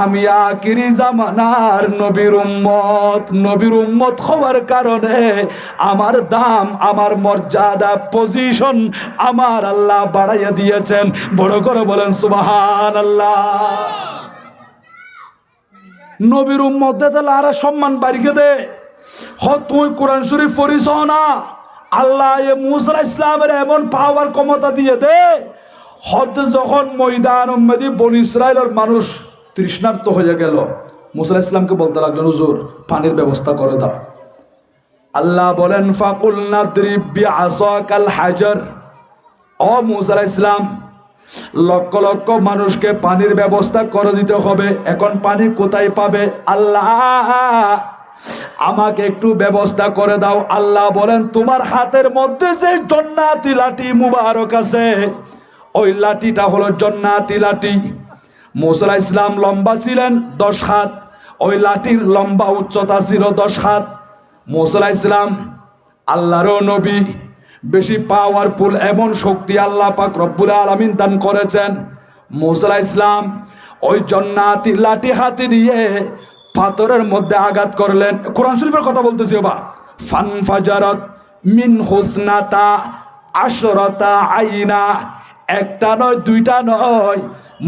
আমি আখিরি জামানার নবীর উম্মত। নবীর উম্মত হওয়ার কারণে আমার দাম, আমার মর্যাদা, পজিশন আমার আল্লাহ বাড়াইয়া দিয়েছেন। বড় করে বলেন সুবহানাল্লাহ। নবীর উম্মত তাহলে আর সম্মান বাড়িয়ে দে। তুই কোরআন শরীফ পড়িস না, আল্লাহ মুসা আলাইহিস সালামের এমন পাওয়ার ক্ষমতা দিয়ে দে, হদ যখন ময়দান উম্মতি বনি ইসরাইলের মানুষ তৃষ্ণার্ত হয়ে গেল, মুসা আলাইহিস সালামকে বলতে লাগলেন, হুজুর পানির ব্যবস্থা করে দাও। আল্লাহ বলেন, ফাকুল নাদরিব বিআসাকাল হাজার। ও মুসা আলাইহিস সালাম, লক্ষ লক্ষ মানুষকে পানির ব্যবস্থা করে দিতে হবে, এখন পানি কোথায় পাবে? আল্লাহ আমাকে একটু ব্যবস্থা করে দাও। আল্লাহ বলেন, তোমার হাতের মধ্যে যে জান্নাতি লাঠি মুবারক আছে, ওই লাঠিটা হলো জান্নাতি লাঠি। মুসা আলাইহিস সালাম লম্বা ছিলেন 10 হাত, ওই লাঠির লম্বা উচ্চতা ছিল 10 হাত। মুসা আলাইহিস সালাম আল্লাহর নবী, বেশি পাওয়ারফুল, এমন শক্তি আল্লাহ পাক রব্বুল আলামিন দান করেছেন। মুসা আলাইহিস সালাম ওই জান্নাতি লাঠি হাতে নিয়ে পাথরের মধ্যে আঘাত করলেন। কোরআন শরীফের কথা বলতেছি বাবা। ফানফাজারাত মিন হুসনাতা আশরাতা আইনা, একটা নয় দুইটা নয়,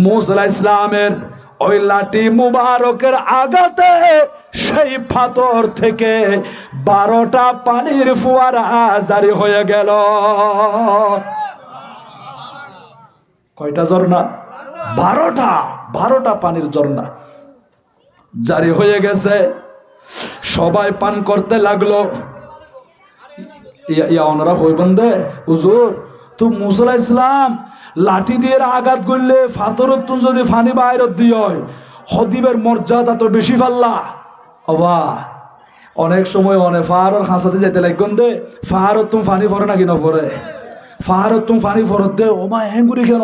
মুসা আলাইহিস সালামের ওই লাঠি মুবারকের আঘাতে সেই পাথর থেকে 12টা পানির ফোয়ারা জারি হয়ে গেল। কয়টা ঝর্ণা? 12টা পানির ঝর্ণা জারি হয়ে গেছে। সবাই পান করতে লাগলো। ওনারা হইবেন দে, হুজুর তো মুসা আলাইহিস সালাম লাঠি দিয়ে আঘাত করলে ফাতরত তুন যদি ফানি বাইরত দিয়ে হদিবের মর্যাদা তো বেশি ফাল্লা। অবা অনেক সময় অনেক ফাহারর হাসাতে যাইতে লাগন দে, ফাহারত তুমি ফানি পরে নাকি নপরে? ফাহারত তুমি ফানি ফরত দে, ওমা হেঙ্গুরি কেন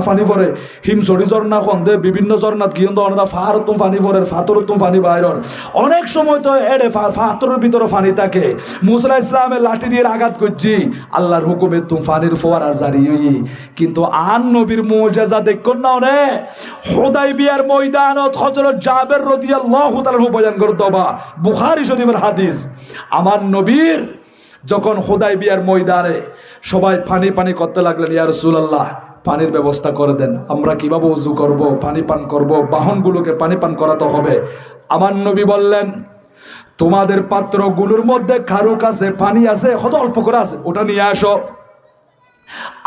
ফানি পরে? হিমসড়ি ঝর্ণা খন দে, বিভিন্ন ঝর্ণাত গিয়ে ওনারা ফাহারত তুমি ফানি পরে, ফাতরত তুমি ফানি বাইরর। অনেক সময় তো এড়ে ফাতরের ভিতরে ফানি থাকে। মুসা আলাইহিস সালামের লাঠি দিয়ে আঘাত করছি, আল্লাহর হুকুমে তুমি ফানির ফোয়ারা জারি হই। কিন্তু আন নবীর মুজিজা দেখুন না, নে হুদাইবিয়ার ময়দানত হযরত জাবের রাদিয়াল্লাহু তাআলা বয়ান করতে বা বুখারী শরীফের হাদিস, আমার নবীর যখন হুদাইবিয়ার ময়দানে সবাই পানি পানি করতে লাগলেন, ইয়া রাসূলুল্লাহ পানির ব্যবস্থা করে দেন। আমরা কিভাবে ওযু করব, পানি পান করব, বাহনগুলোকে পানি পান করাতে হবে। আমার নবী বললেন, তোমাদের পাত্রগুলোর মধ্যে কারো কাছে পানি আছে, হয়তো অল্প করে আছে, ওটা নিয়ে আসো।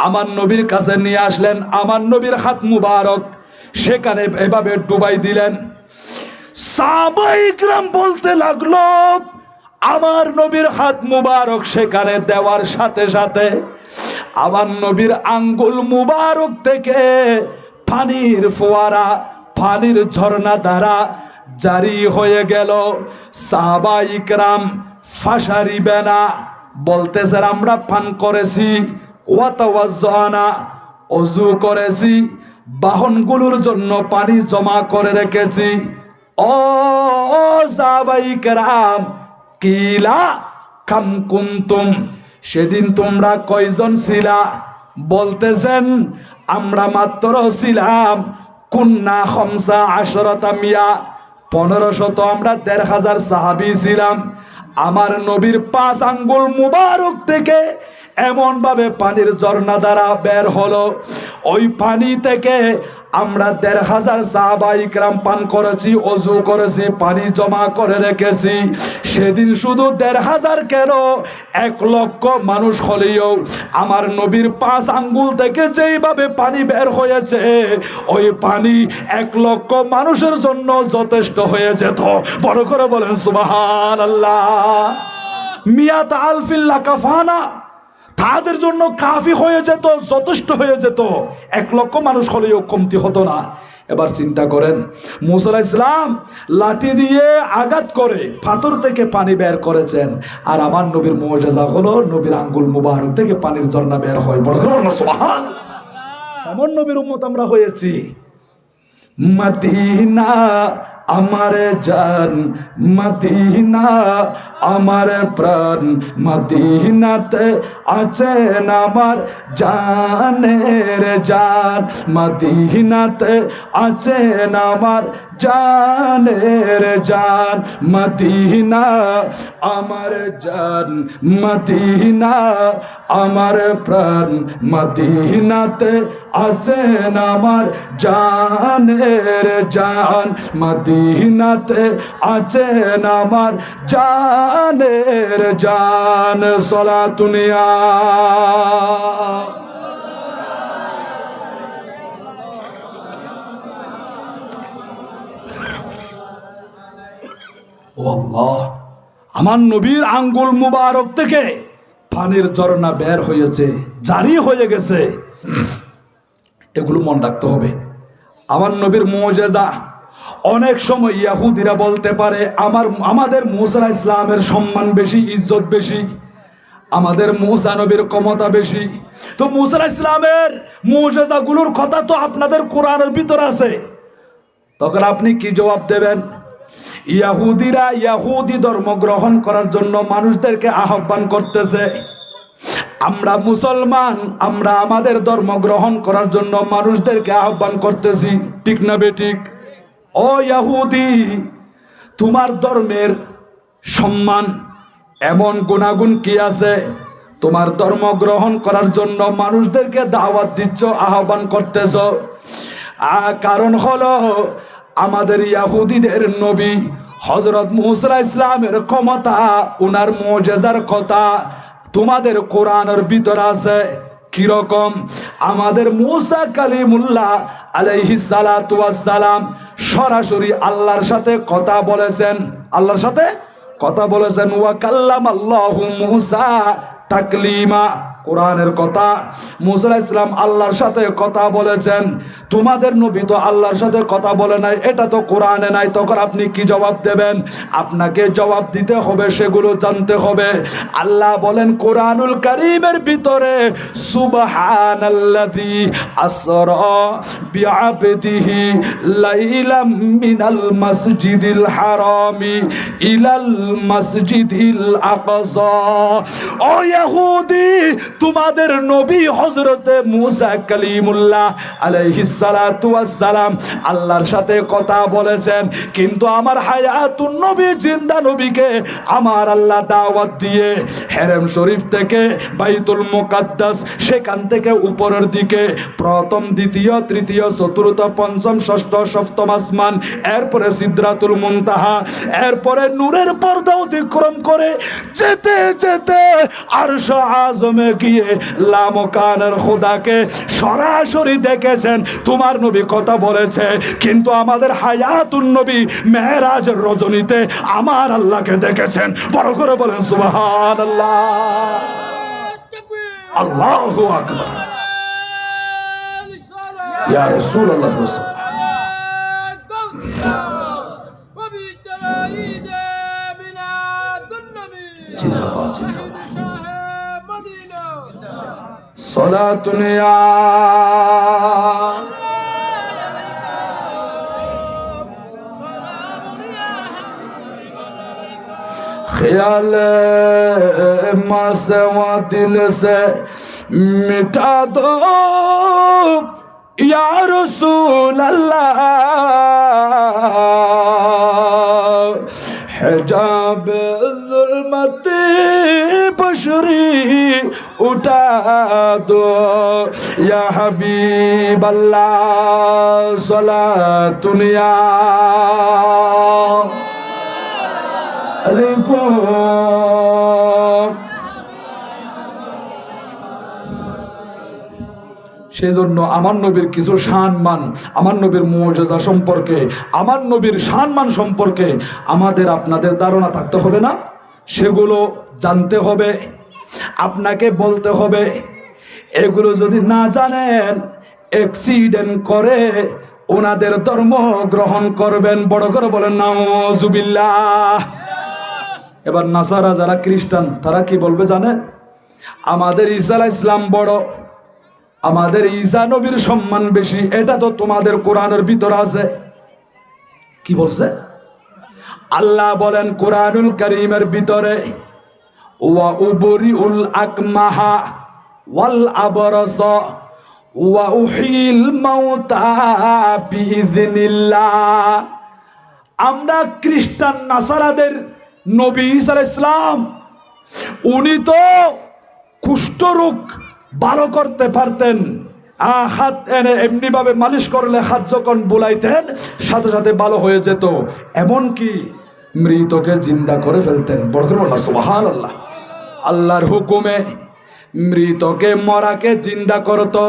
আমার নবীর কাছে নিয়ে আসলেন। আমার নবীর হাত মুবারক সেখানে এভাবে ডুবাই দিলেন। সাহাবায়ে কিরাম বলতে লাগলো, আমার নবীর হাত মুবারক সেখানে দেওয়ার সাথে সাথে আমার নবীর আঙ্গুল মুবারক থেকে পানির ফোয়ারা, পানির ঝর্ণা দ্বারা জারি হয়ে গেল। সাহাবায়ে কিরাম ফাশারিবে না, বলতেছেন আমরা পান করেছি, ওয়াতাওয়াজ্জানা ওযু করেছি, বাহনগুলোর জন্য পানি জমা করে রেখেছি। ও সাহাবায়ে কেরাম, কিলা কাম কুনতুম, সেদিন তোমরা কয়জন ছিলা? বলতেছেন আমরা মাত্র ছিলাম কুন্না খামসা আশরাতা মিয়া, 1500, আমরা 1500 সাহাবী ছিলাম। আমার নবীর 5 আঙ্গুল মুবারক থেকে এমন ভাবে পানির ঝর্ণা দ্বারা বের হলো, ওই পানি থেকে আমরা 1500 সাহাবায়ে কিরাম পান করেছি, ওযু করেছি, পানি জমা করে রেখেছি। সেদিন শুধু 1500 কেন, 1 লক্ষ মানুষ হলেও আমার নবীর 5 আঙ্গুল থেকে যেইভাবে পানি বের হয়েছে, ওই পানি 1 লক্ষ মানুষের জন্য যথেষ্ট হয়ে যেত। বড় করে বলেন সুবহানাল্লাহ। মিয়াত আলফিল লাকাফানা, তাদের জন্য কাফি হয়ে যেত, যথেষ্ট হয়ে যেত। 1 লক্ষ মানুষ হলেও কমতি হতো না। এবার চিন্তা করেন, মুসা আলাইহিস সালাম লাঠি দিয়ে আঘাত করে পাথর থেকে পানি বের করেছেন, আর আমার নবীর মুজিজা হলো নবীর আঙ্গুল মুবারক থেকে পানির ঝর্ণা বের হয়। বড় করে বলেন সুবহানাল্লাহ। এমন নবীর উম্মত আমরা হয়েছি। মদিনা আমার জান, মদিনা আমার প্রাণ, মদিনাতে আছেন আমার জানের জান, মদিনাতে আছেন আমার জানের জান, মদিনা আমার জান, মদিনা আমার প্রাণ, মদিনাতে আছেন আমার জানের জান, মদিনাতে আছেন আমার জানের জান। সলাতুনিয়া ও আল্লাহ, আমার নবীর আঙ্গুল মুবারক থেকে পানির ঝর্ণা বের হয়েছে, জারি হয়ে গেছে। এগুলো মন রাখতে হবে। আমার নবীর মুজিজা। অনেক সময় ইহুদিরা বলতে পারে আমাদের মুসা আলাইহিস সালামের সম্মান বেশি, ইজ্জত বেশি, আমাদের মুসা নবীর ক্ষমতা বেশি। তো মুসা আলাইহিস সালামের মুজিজাগুলোর কথা তো আপনাদের কোরআনের ভিতর আছে, তখন আপনি কি জবাব দেবেন? ইহুদিরা ইহুদি ধর্ম গ্রহণ করার জন্য মানুষদেরকে আহ্বান করতেছে, আমরা মুসলমান, আমরা আমাদের ধর্ম গ্রহণ করার জন্য মানুষদেরকে আহ্বান করতেছি, ঠিক না বেঠিক? ও ইহুদি, তোমার ধর্মের সম্মান এমন গুণাগুণ কি আছে? তোমার ধর্ম গ্রহণ করার জন্য মানুষদেরকে দাওয়াত দিচ্ছ, আহ্বান করতেছ। কারণ হলো আমাদের ইহুদিদের নবী হযরত মুসা আলাইহিস সালামের ক্ষমতা, উনার মুজিজার কথা তোমাদের কোরআনের ভিতর আছে। কিরকম? আমাদের মুসা কালিমুল্লাহ আলাইহিস সালাতু ওয়াস সালাম সরাসরি আল্লাহর সাথে কথা বলেছেন, আল্লাহর সাথে কথা বলেছেন। ওয়া কাল্লামাল্লাহু মুসা তাকলিমা, কোরআনের কথা। মুসা আলাইহিস সালাম আল্লাহর সাথে কথা বলেছেন। তোমাদের নবী তো আল্লাহর সাথে কথা বলে নাই, এটা তো কোরআনে নাই। তখন আপনি কি জবাব দেবেন? আপনাকে জবাব দিতে হবে, সেগুলো জানতে হবে। আল্লাহ বলেন কোরআনুল কারীমের ভিতরে, সুবহানাল্লাযী আসরা বিআবদিহি লাইলাম মিনাল মাসজিদিল হারামি ইলাল মাসজিদিল আকসা। ও ইহুদি, তোমাদের নবী হযরতে মুসা কালিমুল্লাহ আলাইহিস সালাতু ওয়াস সালাম আল্লাহর সাথে কথা বলেছেন, কিন্তু আমার হায়াতুন নবী জিন্দা নবীকে আমার আল্লাহ দাওয়াত দিয়ে হেরেম শরীফ থেকে বাইতুল মুকাদ্দাস, সেখান থেকে উপরের দিকে প্রথম দ্বিতীয় তৃতীয় চতুর্থ পঞ্চম ষষ্ঠ সপ্তম আসমান, এরপরে সিদরাতুল মুনতাহা, এরপরে নূরের পর্দা অতিক্রম করে যেতে যেতে আরশ আজমে গিয়ে লামকানের খোদাকে সরাসরি দেখেছেন। তোমার নবী কথা বলেছে, কিন্তু আমাদের হায়াতুন নবী মেরাজের রজনীতে আমার আল্লাহকে দেখেছেন। বড় করে বলেন সুবহানাল্লাহ, আল্লাহু আকবার। ইয়া রাসূলুল্লাহ সাল্লাল্লাহু আলাইহি ওয়াসাল্লাম, জিন্দাবাদ জিন্দাবাদ। সালাতুন ইয়া ख्याल माँ से वहाँ दिल से मिटा दो या रसूल अल्लाह, हिजाब ज़ुल्मत बशरी उठा दो या हबीब अल्लाह, सलातुन या সেই জন্য আমার নবীর কিছু শানমান, আমার নবীর মুজিজা সম্পর্কে, আমার নবীর শানমান সম্পর্কে আমাদের আপনাদের ধারণা থাকতে হবে না? সেগুলো জানতে হবে, আপনাকে বলতে হবে। এগুলো যদি না জানেন, অ্যাক্সিডেন্ট করে ওনাদের ধর্ম গ্রহণ করবেন। বড় করে বলেন নাউজুবিল্লাহ। এবার নাসারা যারা খ্রিস্টান, তারা কি বলবে জানেন? আমাদের ঈসা আলাইহিস সালাম বড়, আমাদের ঈসা নবীর সম্মান বেশি। এটা তো তোমাদের কোরআনের ভিতর আছে। কি বলছে? আল্লাহ বলেন কোরআনুল কারীমের ভিতরে, ওয়া উবরিউল আকমাহা ওয়াল আবরাসা ওয়া উহিল মাউতা বিইذনিল্লাহ। আমরা খ্রিস্টান নাসারাদের নবী ঈসা আলাইহিস সালাম, উনি তো কুষ্ঠরোগ ভালো করতে পারতেন। হাত এনে এমনি ভাবে মালিশ করলে হাত যখন বুলাইতেন সাথে সাথে ভালো হয়ে যেত, এমনকি মৃতকে জিন্দা করে ফেলতেন। বড় করে বলুন সুবহানাল্লাহ। আল্লাহর হুকুমে মৃতকে মরাকে জিন্দা করতো।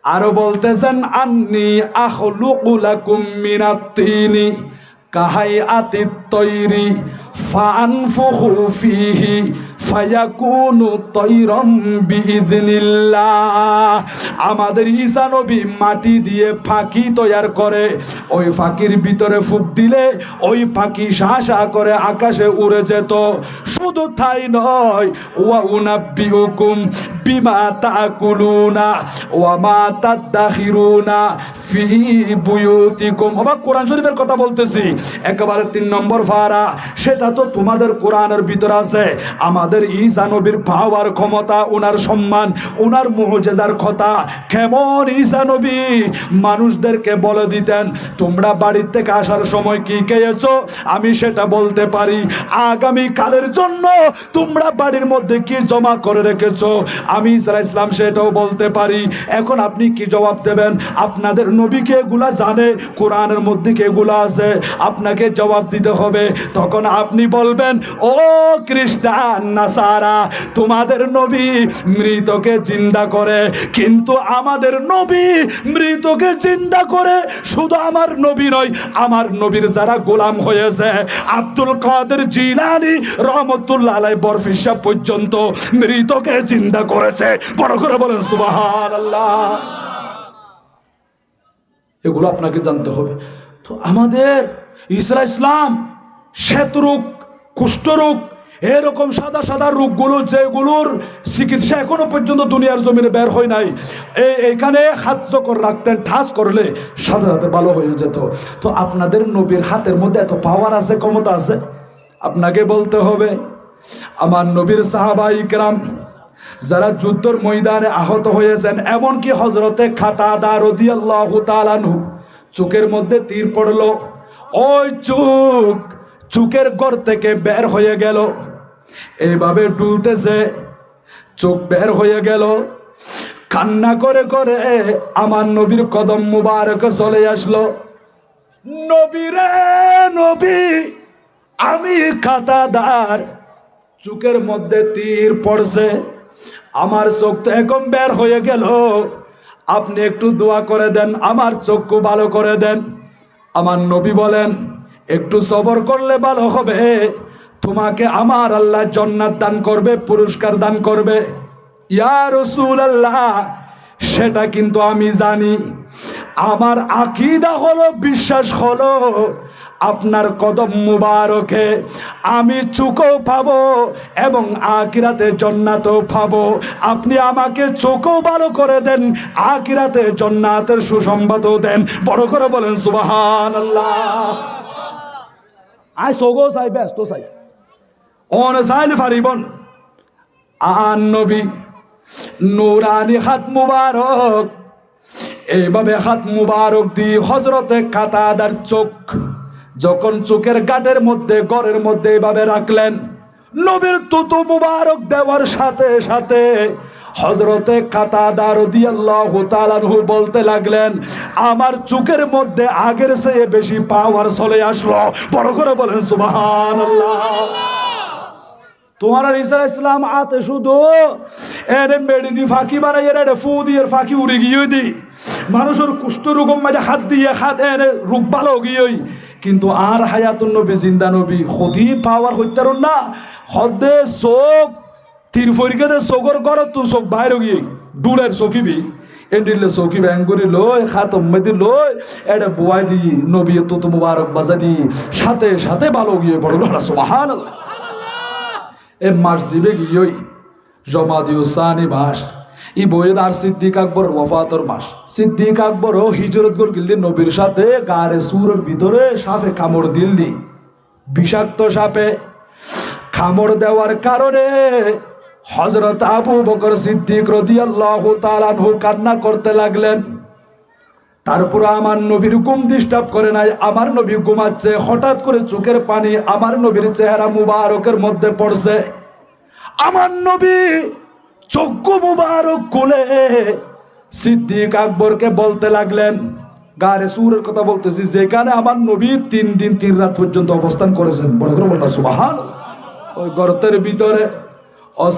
আরো বলতেছেন, আন্নি আখলুকু লাকুম মিনাত তিনি কাহাইআতিত তৈরি ফানফুখু ফিহি ফায়াকুনু তৈরম বিইذনিল্লাহ। আমাদের ঈসা নবী মাটি দিয়ে ফাঁকি তৈরি করে, ওই ফাঁকির ভিতরে ফুঁক দিলে ওই ফাঁকি শাঁসা করে আকাশে উড়ে যেত। শুধু তাই নয়, ওয়া উনাব্বিউকুম বিমা তাকুলুনা ওয়া মা তাদাখিরুনা ফি বুয়ুতিকুম। আবার কোরআন শরীফের কথা বলতেছি, একেবারে 3 নম্বর ফারা, সেটা তো তোমাদের কোরআনের ভিতর আছে। আমাদের ঈসা নবীর পাওয়ার ক্ষমতা, ওনার সম্মান, ওনার মুজিজার কথা কেমন। ঈসা নবী মানুষদেরকে বলে দিতেন, তোমরা বাড়ির থেকে আসার সময় কি খেয়েছো আমি সেটা বলতে পারি। আগামী কালের জন্য তোমরা বাড়ির মধ্যে কি জমা করে রেখেছো আমি ঈসা আলাইহিস সালাম সেটাও বলতে পারি। এখন আপনি কি জবাব দেবেন? আপনাদের নবীকে এগুলা জানে, কোরআনের মধ্যে কি এগুলা আছে, আপনাকে জবাব দিতে হবে। তখন আপনি বলবেন, ও খ্রিস্টান নাসারা, তোমাদের নবী মৃতকে জিন্দা করে, কিন্তু আমাদের নবী মৃতকে জিন্দা করে শুধু আমার নবী নয়, আমার নবীর যারা গোলাম হয়েছে, আব্দুল কাদের জিলানী রহমতুল্লাহ আলাইহি বরফি সাহেব পর্যন্ত মৃতকে জিন্দা করেছে। বড় করে বলেন সুবহানাল্লাহ। এগুলো আপনাকে জানতে হবে। তো আমাদের ঈসা আলাইহিস সালাম শ্বেতরোগ, কুষ্ঠরোগ, এরকম সাদা সাদা রোগগুলো যেগুলোর চিকিৎসা এখনো পর্যন্ত দুনিয়ার জমিনে বের হয় নাই, এখানে হাত যখন রাখতেন ঠাস করলে সাথে সাথে ভালো হয়ে যেত। তো আপনাদের নবীর হাতের মধ্যে এত পাওয়ার আছে, ক্ষমতা আছে, আপনাকে বলতে হবে। আমার নবীর সাহাবায়ে কেরাম যারা যুদ্ধের ময়দানে আহত হয়েছেন, এমনকি হযরতে কাতাদা রাদিয়াল্লাহু তাআলা আনহু চোখের মধ্যে তীর পড়লো, ওই চোখের ঘর থেকে বের হয়ে গেল, এইভাবে ডুলতেছে, চোখ বের হয়ে গেল, কান্না করে করে আমার নবীর কদম মুবারকে চলে আসলো। নবী রে নবী, আমি কাতাদার চোখের মধ্যে তীর পড়ছে, আমার চোখ তো এখন বের হয়ে গেল, আপনি একটু দোয়া করে দেন, আমার চক্ষু ভালো করে দেন। আমার নবী বলেন, একটু সবর করলে ভালো হবে, তোমাকে আমার আল্লাহ জান্নাত দান করবে, পুরস্কার দান করবে। ইয়া রাসূলুল্লাহ, সেটা কিন্তু আমি জানি, আমার আকীদা হলো, বিশ্বাস হলো, আপনার কদম মুবারকে আমি চোখও পাবো এবং আখিরাতে জান্নাতও পাবো। আপনি আমাকে চোখও ভালো করে দেন, আখিরাতে জান্নাতের সুসংবাদও দেন। বড় করে বলেন সুবহানাল্লাহ। আই সগো চাই, ব্যস্ত চাই, অন চাইলে পারিবন। আন নবী নুরানি হাত মুবারক, এইভাবে হাত মুবারক দিয়ে হযরতে কাতাদার চোখ যখন চোখের গাঁটের মধ্যে, ঘরের মধ্যে এইভাবে রাখলেন, নবীর তুতু মুবারক দেওয়ার সাথে সাথে হযরতে কাতাদা রাদিয়াল্লাহু তাআলা আনহু বলতে লাগলেন, আমার চোখের মধ্যে আগের চেয়ে বেশি পাওয়ার চলে আসলো। বড় করে বলেন সুবহানাল্লাহ। তোমার ঈসা ইসলাম আতে শুধু এর মেডি দি ফাঁকি বানাই, এর ফু দিয়ে ফাঁকি উড়ে গিয়ে দি মানুষের কুষ্ঠ রোগম মাঝে হাত দিয়ে হাত এর রোগ ভালো গিয়ে, কিন্তু আর হায়াতুন নবী জিন্দা নবী খদি পাওয়ার হইতার না, হদে চোখ তীর ফরিকে দে চোখর ঘর তো চোখ বাইরে গিয়ে ডুলের চকিবি এন্ডিলে চৌকি ব্যাং করে লই, হাত মেদি লই, এটা বুয়াই দি নবী তো মুবারক বাজা দি সাথে সাথে ভালো গিয়ে পড়লো। সুবহানাল্লাহ। এ মাস জিবে গিয়ে জমা দিও সানি মাস, ই বইয়ের আর সিদ্দিক আকবর ওয়াফাতর মাস। সিদ্দিক আকবরও হিজরত করে গিলদি নবীর সাথে, গারে সুরের ভিতরে সাপে কামড় দিলদি, বিষাক্ত সাপে কামড় দেওয়ার কারণে হযরত আবু বকর সিদ্দিক রাদিয়াল্লাহু তাআলা আনহু কান্না করতে লাগলেন। তারপর আমার নবীর ঘুম ডিস্টার্ব করে নাই, আমার নবী ঘুমাচ্ছে, হঠাৎ করে চোখের পানি আমার নবীর চেহারা মুবারকের মধ্যে পড়ছে। আমার নবী চক্ষু মুবারক খুলে সিদ্দিক আকবরকে বলতে লাগলেন, গারে সুরের কথা বলতেছি, যেখানে আমার নবী 3 দিন 3 রাত পর্যন্ত অবস্থান করেছেন। বড় করে বললাম সুবহানাল্লাহ। ওই গর্তের ভিতরে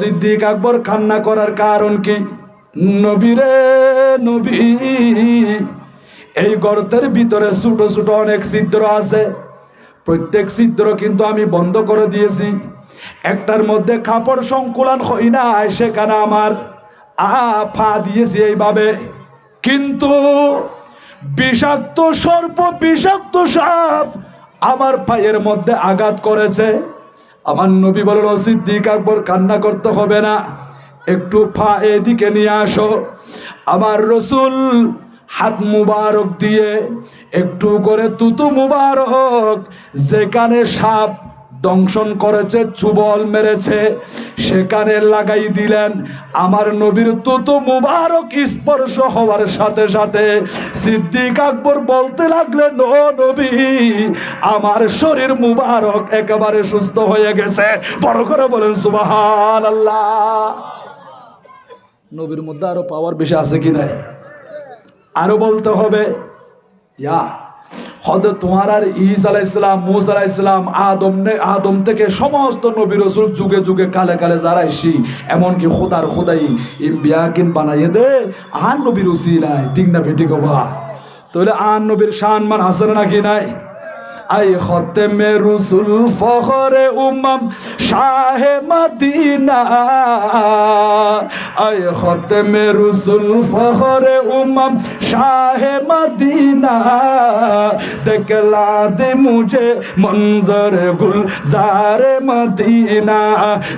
সিদ্দিক আকবর কান্না করার কারণ কি? নবী রে নবী, এই গর্তের ভিতরে ছোট ছোট অনেক ছিদ্র আছে, প্রত্যেক ছিদ্র কিন্তু আমি বন্ধ করে দিয়েছি, একটার মধ্যে কাপড় সংকুলন হয় না, সেখানে আমার ফা দিয়েছি এইভাবে, কিন্তু বিষাক্ত সর্প, বিষাক্ত সাপ আমার পায়ের মধ্যে আঘাত করেছে। আমার নবী বলল, সিদ্দিক আকবর কান্না করতে হবে না, একটু পা এদিকে নিয়ে আসো। আমার রসুল হাত মুবারক দিয়ে একটু করে তুতু মুবারক যেখানে সাপ দংশন করেছে, চুবল মেরেছে, সেখানে লাগাই দিলেন। আমার নবীর তুতু মুবারক স্পর্শ হওয়ার সাথে সাথে সিদ্দিক আকবর বলতে লাগলেন, ও নবী, আমার শরীর মুবারক একেবারে সুস্থ হয়ে গেছে। বড় করে বলেন সুবহানাল্লাহ। নবীর মধ্যে আরো পাওয়ার বেশি আছে কি নাই? আরো বলতে হবে, ইয়া হযরত তোমার আর ঈসা আলাইহিস সালাম, মূসা আলাইহিস সালাম, আদম থেকে সমস্ত নবী রাসূল যুগে যুগে কালে কালে যারা এসেছি, এমনকি খোদার খোদাই ইম্বিয়াকিন বানাইয়ে দে আন নবীর উসিলায়, ঠিক না বেটি কবা? তাহলে আন নবীর শান মান হাসান নাকি নাই? আই খতমে রসুল ফখরে উম্মম শাহে মদিনা, আই খতমে রসুল ফখরে উম্মম शाह मदीना दिखला दे मुझे मंजर गुलजार मदीना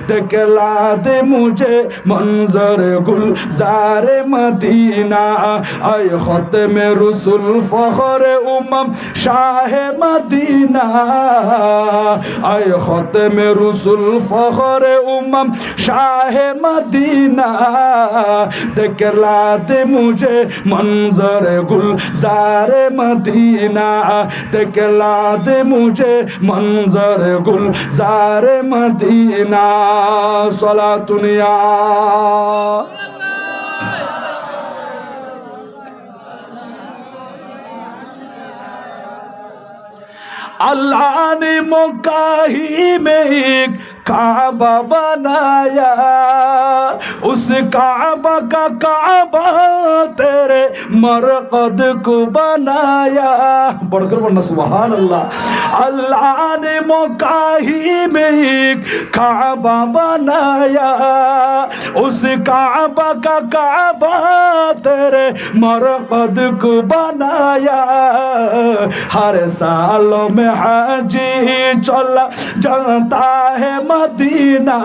दिखला दे मुझे मंजर गुलजार मदीना आय ख़त्म रसूल फ़ख्र उम्म शाह मदीना आय ख़त्म रसूल फ़ख्र उम्म शाह मदीना दिखला दे मुझे मंजर गुलजार मदीना दिखला दे मुझे मंजर गुलजार मदीना सलातुनिया अल्लाह ने मक्का ही में एक काबा बनाया उस काबा का काबा तेरे मरकद को बनाया बढ़कर बोलना सुभान अल्लाह अल्लाह ने मक्का ही में एक काबा बनाया उस काबा का काबा तेरे मरकद को बनाया हर साल में हाजी चला जाता है मदीना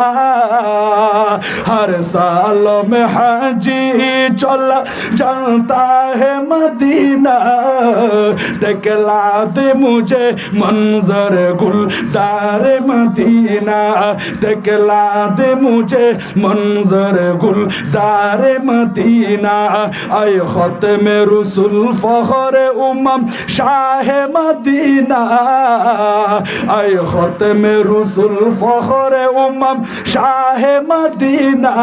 हर साल में हाजी चला जाता है मदीना दिखला दे मुझे मंजर गुलजार मदीना दिखला दे मुझे मंजर गुलजार मदीना आय ख़त्म रसूल फ़ख्र उम्म शाह मदीना आय ख़त्म रसूल फ़ख्र उम्म शाह मदीना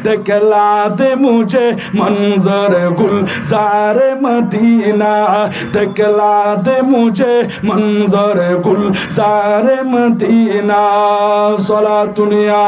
दिखला दे मुझे मंजर गुलजार मदीना दिखला दे मुझे मंजर गुलजार मदीना सलातुनिया